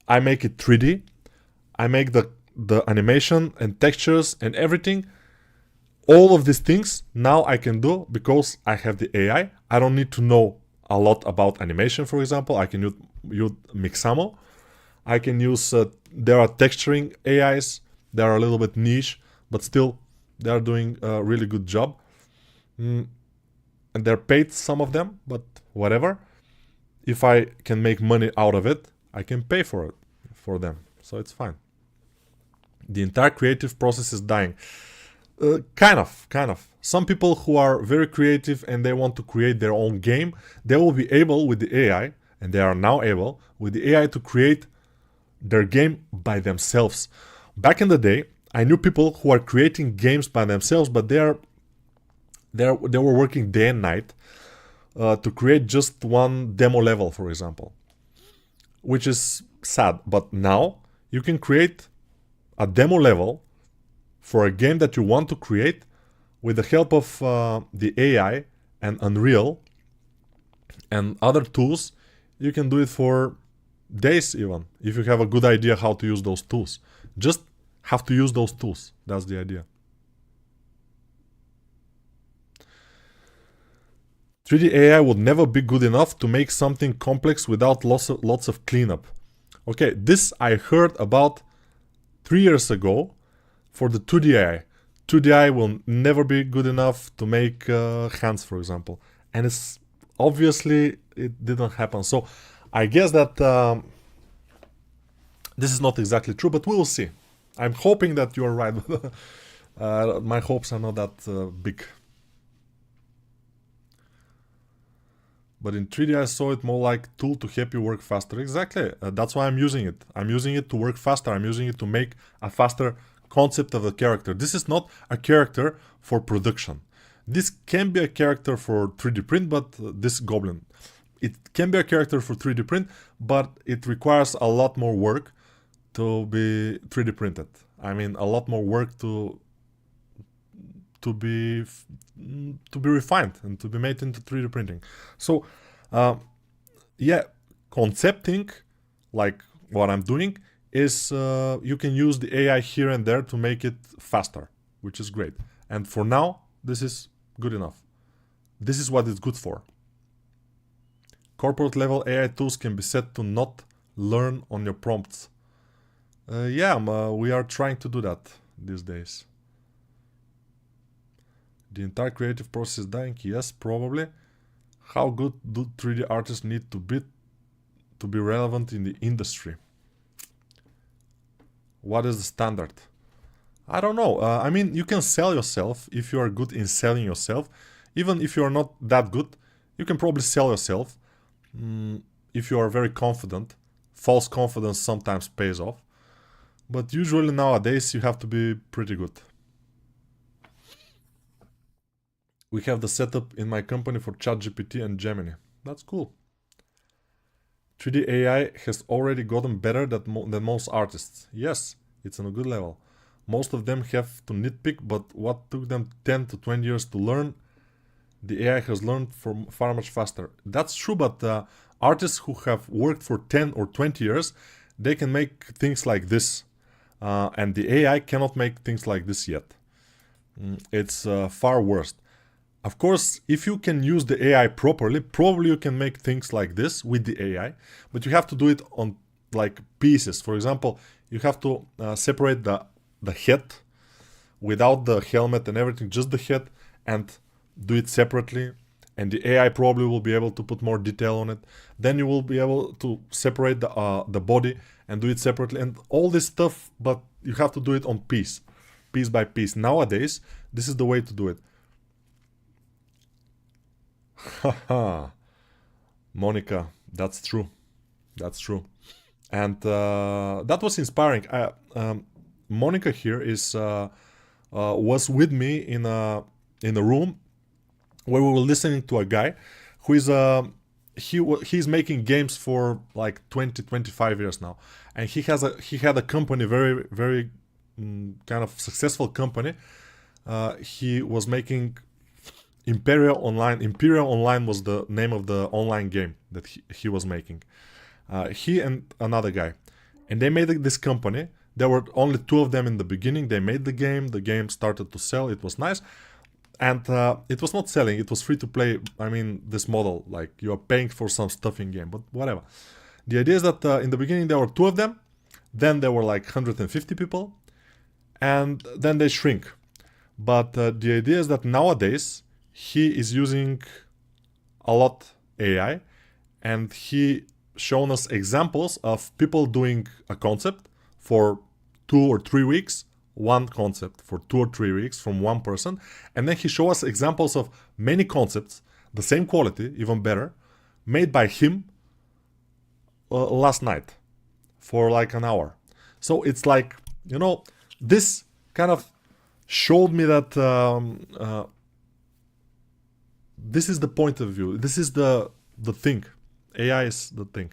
I make it 3D. I make the animation and textures and everything. All of these things now I can do because I have the AI. I don't need to know a lot about animation, for example. I can use Mixamo. I can use, there are texturing AIs. They are a little bit niche, but still they are doing a really good job. And they're paid, some of them, but whatever. If I can make money out of it, I can pay for it, for them. So it's fine. The entire creative process is dying. Kind of. Some people who are very creative and they want to create their own game, they will be able with the AI, and they are now able with the AI to create their game by themselves. Back in the day, I knew people who are creating games by themselves, but they were working day and night to create just one demo level, for example, which is sad. But now you can create a demo level for a game that you want to create with the help of the AI and Unreal and other tools. You can do it for days even, if you have a good idea how to use those tools. Just have to use those tools. That's the idea. 3D AI would never be good enough to make something complex without lots of cleanup. Okay, this I heard about 3 years ago for the 2D AI. 2D AI will never be good enough to make hands, for example. And it's obviously it didn't happen. So I guess that this is not exactly true, but we will see. I'm hoping that you are right. My hopes are not that big. But in 3D I saw it more like tool to help you work faster. Exactly. That's why I'm using it. I'm using it to work faster. I'm using it to make a faster concept of the character. This is not a character for production. This can be a character for 3D print, but this Goblin. It can be a character for 3D print, but it requires a lot more work to be 3D printed. I mean, a lot more work to be refined and to be made into 3D printing. So, yeah, concepting, like what I'm doing, is you can use the AI here and there to make it faster, which is great. And for now, this is good enough. This is what it's good for. Corporate level AI tools can be set to not learn on your prompts. Yeah, we are trying to do that these days. The entire creative process is dying? Yes, probably. How good do 3D artists need to be relevant in the industry? What is the standard? I don't know. I mean, you can sell yourself if you are good in selling yourself. Even if you are not that good, you can probably sell yourself if you are very confident. False confidence sometimes pays off. But usually nowadays you have to be pretty good. We have the setup in my company for ChatGPT and Gemini. That's cool. 3D AI has already gotten better than most artists. Yes, it's on a good level. Most of them have to nitpick, but what took them 10 to 20 years to learn, the AI has learned far much faster. That's true, but artists who have worked for 10 or 20 years, they can make things like this. And the AI cannot make things like this yet. It's far worse. Of course, if you can use the AI properly, probably you can make things like this with the AI, but you have to do it on like pieces. For example, you have to separate the head without the helmet and everything, just the head, and do it separately. And the AI probably will be able to put more detail on it. Then you will be able to separate the body and do it separately and all this stuff, but you have to do it on piece by piece. Nowadays, this is the way to do it. Haha, Monica, that's true. That's true. And that was inspiring. Monica here was with me in a room where we were listening to a guy who is he's making games for like 25 years now, and he had a company, very kind of successful company. He was making Imperial Online. Imperial Online was the name of the online game that he was making. He and another guy, and they made this company. There were only two of them in the beginning. They made the game started to sell, it was nice, and it was not selling, it was free to play. I mean, this model, like you are paying for some stuff in game, but whatever. The idea is that in the beginning there were two of them, then there were like 150 people, and then they shrink. But the idea is that nowadays he is using a lot AI, and he shown us examples of people doing a concept for 2 or 3 weeks, one concept for 2 or 3 weeks from one person, and then he showed us examples of many concepts, the same quality, even better, made by him last night for like an hour. So it's like, you know, this kind of showed me that this is the point of view. This is the thing. AI is the thing.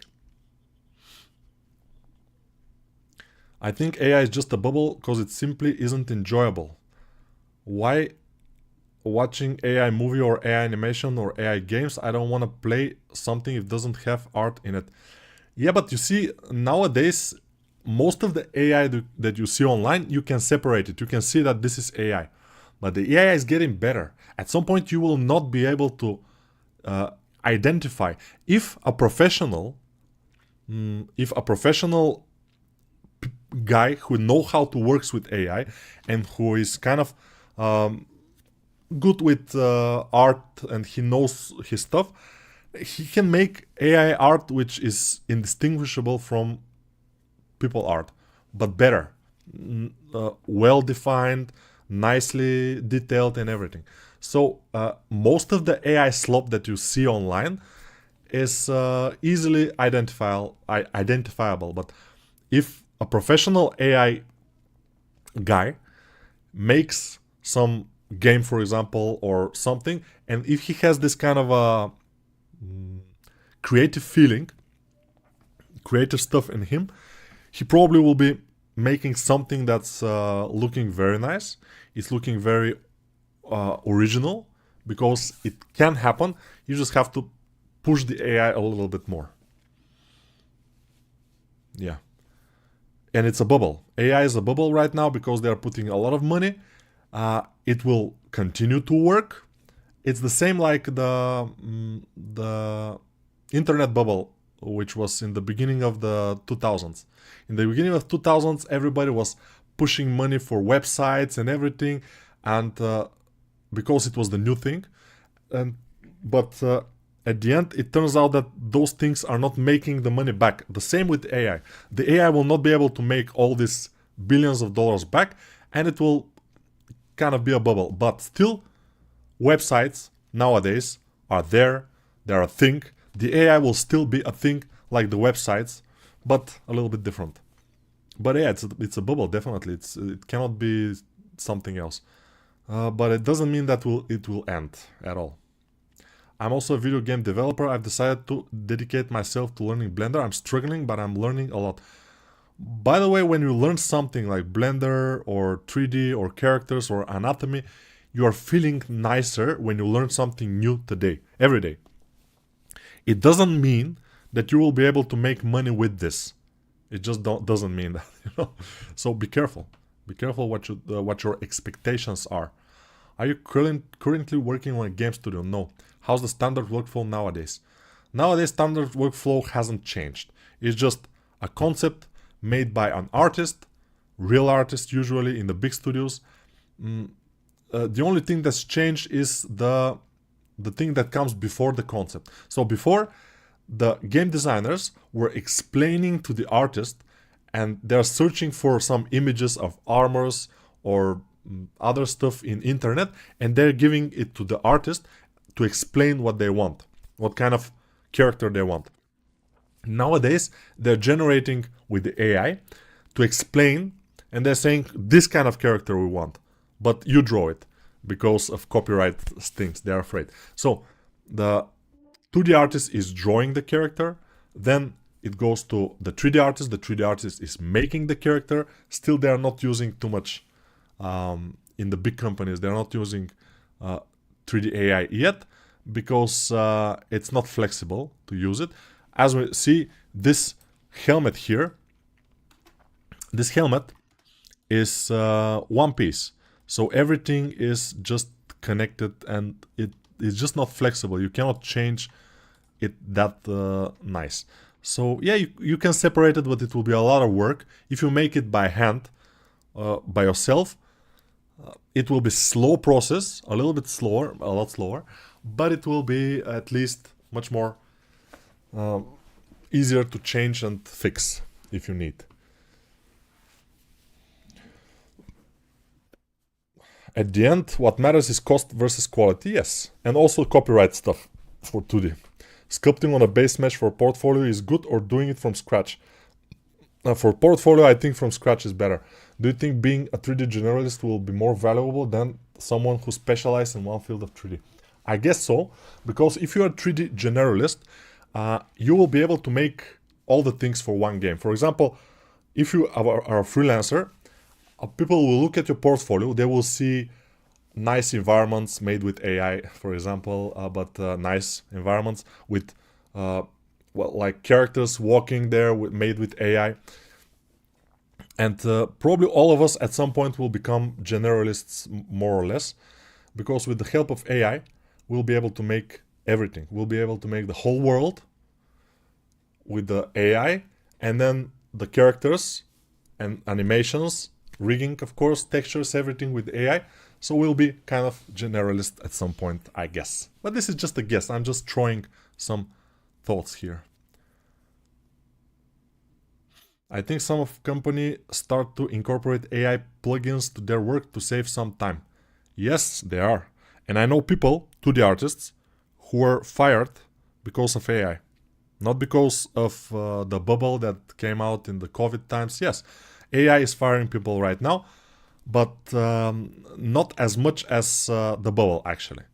I think AI is just a bubble because it simply isn't enjoyable. Why watching AI movie or AI animation or AI games? I don't want to play something if it doesn't have art in it. Yeah, but you see, nowadays, most of the AI that you see online, you can separate it. You can see that this is AI. But the AI is getting better. At some point, you will not be able to identify if a professional guy who know how to works with AI and who is kind of good with art and he knows his stuff, he can make AI art which is indistinguishable from people art, but better, well defined, nicely detailed, and everything. So most of the AI slop that you see online is easily identifiable. But if a professional AI guy makes some game, for example, or something, and if he has this kind of a creative feeling, creative stuff in him, he probably will be making something that's looking very nice. It's looking very original, because it can happen. You just have to push the AI a little bit more. Yeah. And it's a bubble. AI is a bubble right now because they are putting a lot of money. It will continue to work. It's the same like the internet bubble, which was in the beginning of the 2000s. In the beginning of 2000s, everybody was pushing money for websites and everything, and because it was the new thing. But at the end, it turns out that those things are not making the money back. The same with AI. The AI will not be able to make all these billions of dollars back, and it will kind of be a bubble. But still, websites nowadays are there. They're a thing. The AI will still be a thing like the websites, but a little bit different. But yeah, it's a bubble, definitely. It cannot be something else. But it doesn't mean that it will end at all. I'm also a video game developer. I've decided to dedicate myself to learning Blender. I'm struggling, but I'm learning a lot. By the way, when you learn something like Blender or 3D or characters or anatomy, you are feeling nicer when you learn something new today, every day. It doesn't mean that you will be able to make money with this. It just doesn't mean that, you know. So be careful. Be careful what your expectations are. Are you currently working on a game studio? No. How's the standard workflow nowadays? Nowadays, standard workflow hasn't changed. It's just a concept made by an artist, real artist usually in the big studios. The only thing that's changed is the thing that comes before the concept. So before, the game designers were explaining to the artist, and they're searching for some images of armors or other stuff in internet, and they're giving it to the artist to explain what they want, what kind of character they want. Nowadays, they're generating with the AI to explain, and they're saying this kind of character we want, but you draw it, because of copyright things. They're afraid. So the 2D artist is drawing the character, then it goes to the 3D artist. The 3D artist is making the character. Still, they are not using too much in the big companies. They're not using 3D AI yet, because it's not flexible to use it. As we see, this helmet here, this helmet is one piece. So everything is just connected, and it is just not flexible. You cannot change it that nice. So yeah, you can separate it, but it will be a lot of work. If you make it by hand, by yourself, it will be slow process, a little bit slower, a lot slower, but it will be at least much more easier to change and fix if you need. At the end, what matters is cost versus quality, yes, and also copyright stuff for 2D. Sculpting on a base mesh for portfolio is good, or doing it from scratch? For portfolio, I think from scratch is better. Do you think being a 3D generalist will be more valuable than someone who specializes in one field of 3D? I guess so, because if you're a 3D generalist, you will be able to make all the things for one game. For example, if you are a freelancer, people will look at your portfolio, they will see nice environments made with AI, for example, but nice environments with like characters walking there made with AI. And probably all of us at some point will become generalists, more or less, because with the help of AI, we'll be able to make everything. We'll be able to make the whole world with the AI, and then the characters and animations, rigging, of course, textures, everything with AI. So we'll be kind of generalist at some point, I guess. But this is just a guess. I'm just throwing some thoughts here. I think some of company start to incorporate AI plugins to their work to save some time. Yes, they are. And I know people, 2D artists, who were fired because of AI. Not because of the bubble that came out in the COVID times. Yes, AI is firing people right now, but not as much as the bubble, actually.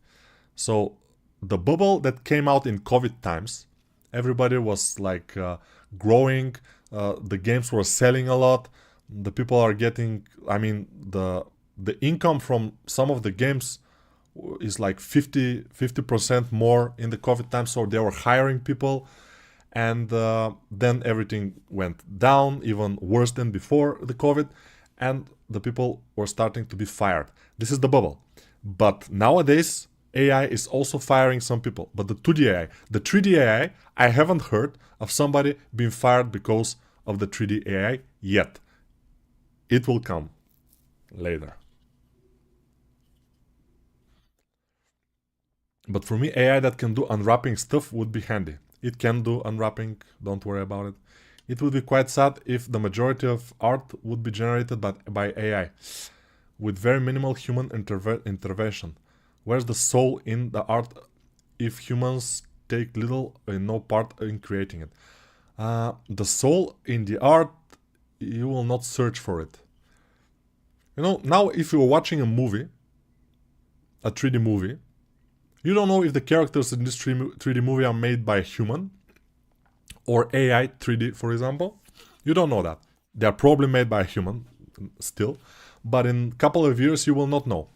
So the bubble that came out in COVID times, everybody was like growing, the games were selling a lot, the people are getting, I mean, the income from some of the games is like 50% more in the COVID time, so they were hiring people, and then everything went down, even worse than before the COVID, and the people were starting to be fired. This is the bubble. But nowadays, AI is also firing some people. But the 2D AI, the 3D AI, I haven't heard of somebody being fired because of the 3D AI yet. It will come later. But for me, AI that can do unwrapping stuff would be handy. It can do unwrapping, don't worry about it. It would be quite sad if the majority of art would be generated by AI, with very minimal human intervention. Where's the soul in the art if humans take little or no part in creating it? The soul in the art, you will not search for it. You know, now if you're watching a movie, a 3D movie, you don't know if the characters in this 3D movie are made by a human or AI 3D, for example. You don't know that. They are probably made by a human still, but in a couple of years you will not know.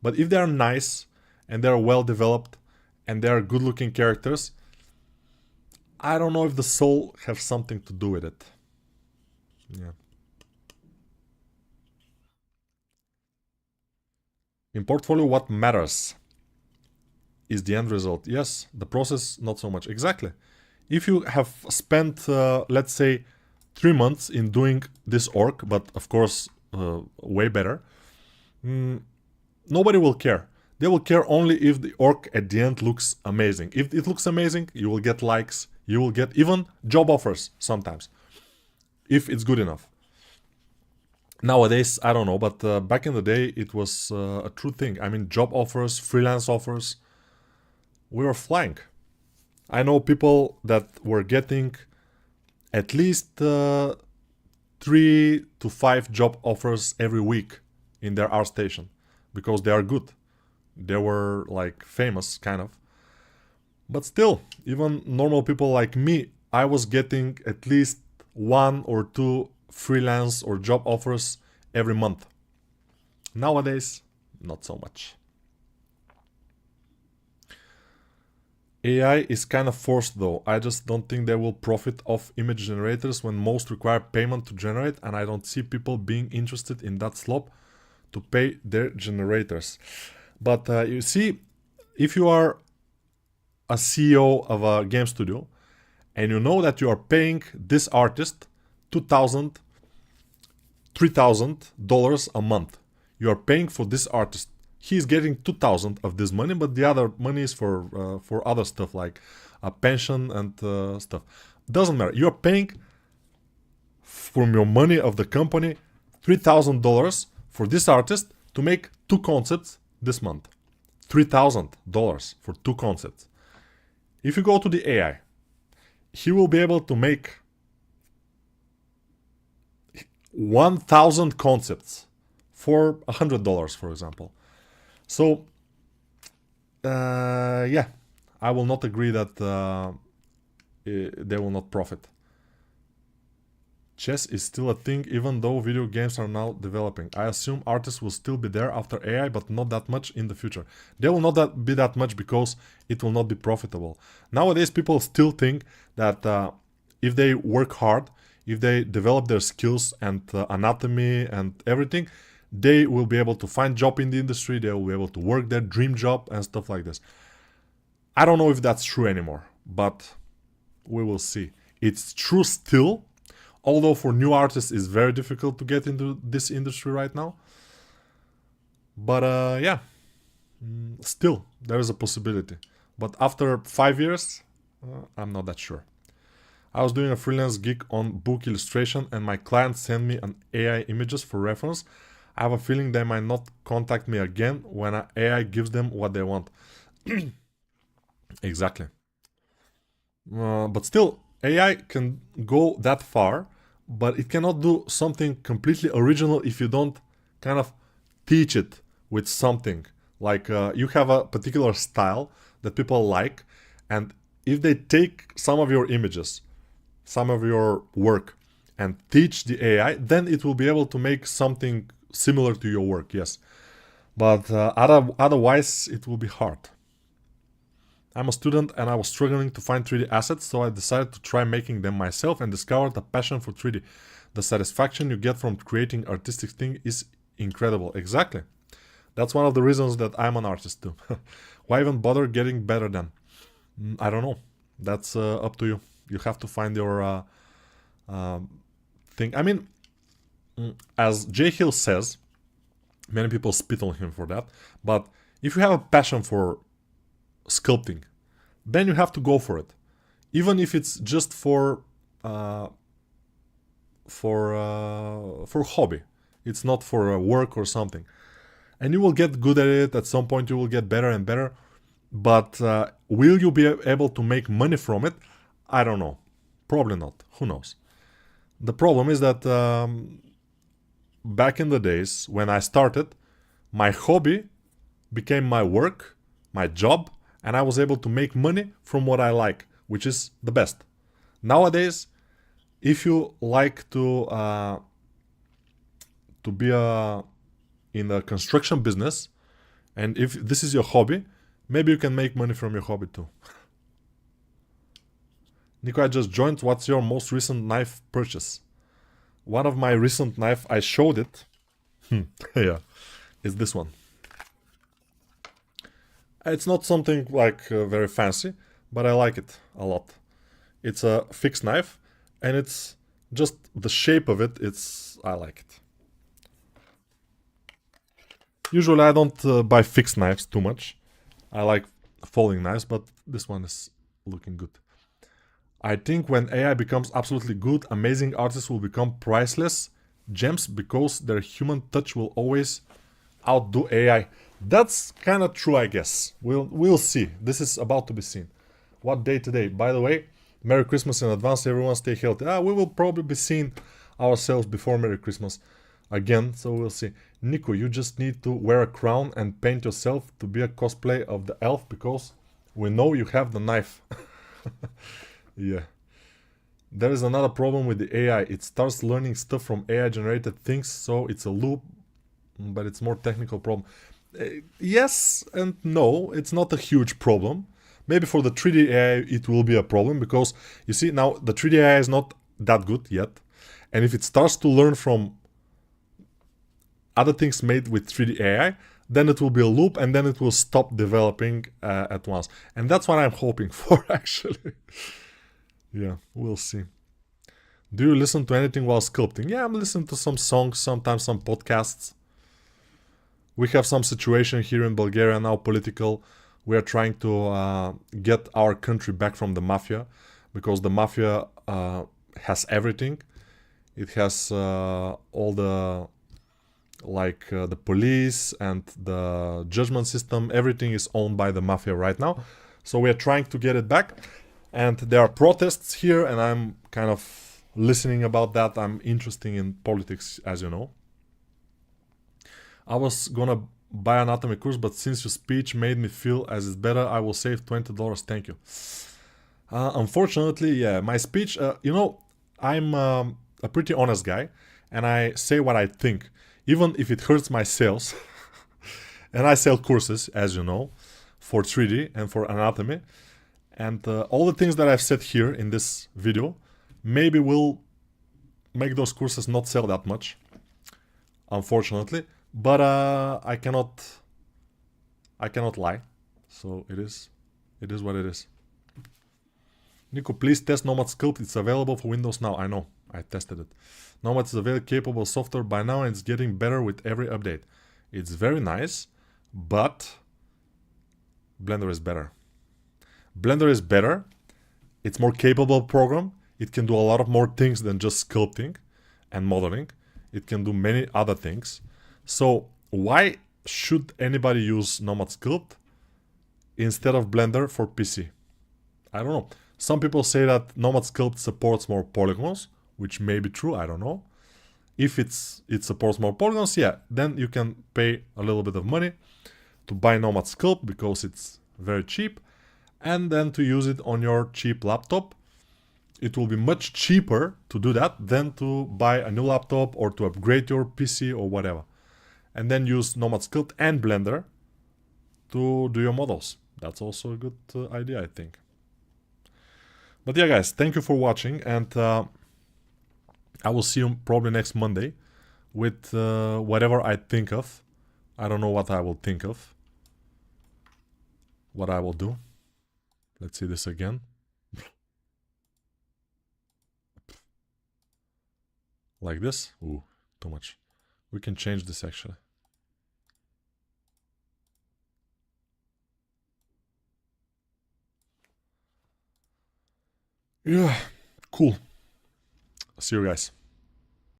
But if they are nice and they are well developed and they are good looking characters, I don't know if the soul has something to do with it. Yeah. In portfolio, what matters is the end result. Yes, the process, not so much. Exactly. If you have spent, let's say, 3 months in doing this orc, but of course, way better, nobody will care. They will care only if the orc at the end looks amazing. If it looks amazing, you will get likes, you will get even job offers sometimes, if it's good enough. Nowadays, I don't know, but back in the day, it was a true thing. I mean, job offers, freelance offers, we were flying. I know people that were getting at least 3 to 5 job offers every week in their art station because they are good. They were like famous, kind of. But still, even normal people like me, I was getting at least 1 or 2 freelance or job offers every month. Nowadays, not so much. AI is kind of forced though. I just don't think they will profit off image generators when most require payment to generate, and I don't see people being interested in that slop to pay their generators. But you see, if you are a CEO of a game studio and you know that you are paying this artist $2,000, $3,000 a month, you are paying for this artist. He's getting 2,000 of this money, but the other money is for other stuff like a pension and stuff. Doesn't matter. You are paying from your money of the company $3,000 for this artist to make 2 concepts this month. $3,000 for 2 concepts. If you go to the AI, he will be able to make 1,000 concepts for $100, for example. So, yeah, I will not agree that they will not profit. Chess is still a thing even though video games are now developing. I assume artists will still be there after AI, but not that much in the future. They will not be that much because it will not be profitable. Nowadays, people still think that if they work hard, if they develop their skills and anatomy and everything, they will be able to find job in the industry, they will be able to work their dream job and stuff like this. I don't know if that's true anymore, but we will see. It's true still, although for new artists it's very difficult to get into this industry right now. But yeah, still there is a possibility. But after 5 years, I'm not that sure. I was doing a freelance gig on book illustration and my client sent me an AI images for reference. I have a feeling they might not contact me again when AI gives them what they want. Exactly. But still, AI can go that far, but it cannot do something completely original if you don't kind of teach it with something. Like you have a particular style that people like, and if they take some of your images, some of your work, and teach the AI, then it will be able to make something similar to your work, yes. But otherwise, it will be hard. I'm a student and I was struggling to find 3D assets, so I decided to try making them myself and discovered a passion for 3D. The satisfaction you get from creating artistic things is incredible. Exactly. That's one of the reasons that I'm an artist too. Why even bother getting better then? I don't know. That's up to you. You have to find your thing. I mean, as Jay Hill says, many people spit on him for that, but if you have a passion for sculpting, then you have to go for it, even if it's just for hobby. It's not for work or something, and you will get good at it. At some point, you will get better and better. But will you be able to make money from it? I don't know. Probably not. Who knows? The problem is that back in the days when I started, my hobby became my work, my job, and I was able to make money from what I like, which is the best. Nowadays, if you like to be in the construction business, and if this is your hobby, maybe you can make money from your hobby too. Nico, I just joined. What's your most recent knife purchase? One of my recent knife, I showed it. Yeah, it's this one. It's not something like very fancy, but I like it a lot. It's a fixed knife, and it's just the shape of it. I like it. Usually I don't buy fixed knives too much. I like folding knives, but this one is looking good. I think when AI becomes absolutely good, amazing artists will become priceless gems because their human touch will always outdo AI. That's kind of true, I guess. We'll see. This is about to be seen. What day today? By the way, Merry Christmas in advance. Everyone stay healthy. We will probably be seeing ourselves before Merry Christmas again, so we'll see. Nico, you just need to wear a crown and paint yourself to be a cosplay of the elf because we know you have the knife. Yeah. There is another problem with the AI. It starts learning stuff from AI generated things, so it's a loop, but it's more technical problem. Yes and no, it's not a huge problem. Maybe for the 3D AI it will be a problem because you see now the 3D AI is not that good yet, and if it starts to learn from other things made with 3D AI, then it will be a loop and then it will stop developing at once. And that's what I'm hoping for, actually. Yeah, we'll see. Do you listen to anything while sculpting? Yeah, I'm listening to some songs, sometimes some podcasts. We have some situation here in Bulgaria now, political. We are trying to get our country back from the mafia because the mafia has everything. It has all the the police and the judgment system. Everything is owned by the mafia right now. So we are trying to get it back. And there are protests here, and I'm kind of listening about that. I'm interested in politics, as you know. I was gonna buy an anatomy course, but since your speech made me feel as it's better, I will save $20. Thank you. Unfortunately, yeah, my speech, I'm a pretty honest guy, and I say what I think, even if it hurts my sales. And I sell courses, as you know, for 3D and for anatomy. And all the things that I've said here in this video maybe will make those courses not sell that much, unfortunately. But I cannot lie. So it is what it is. Nico, please test Nomad Sculpt. It's available for Windows now. I know. I tested it. Nomad is a very capable software by now and it's getting better with every update. It's very nice, but Blender is better. Blender is better. It's more capable program. It can do a lot of more things than just sculpting and modeling. It can do many other things. So why should anybody use Nomad Sculpt instead of Blender for PC? I don't know. Some people say that Nomad Sculpt supports more polygons, which may be true, I don't know. If it supports more polygons, yeah, then you can pay a little bit of money to buy Nomad Sculpt because it's very cheap, and then to use it on your cheap laptop. It will be much cheaper to do that than to buy a new laptop or to upgrade your PC or whatever. And then use Nomad Sculpt and Blender to do your models. That's also a good idea, I think. But yeah, guys, thank you for watching, and I will see you probably next Monday with whatever I think of. I don't know what I will think of. What I will do. Let's see this again. Like this? Ooh, too much. We can change this actually. Yeah, cool. See you guys.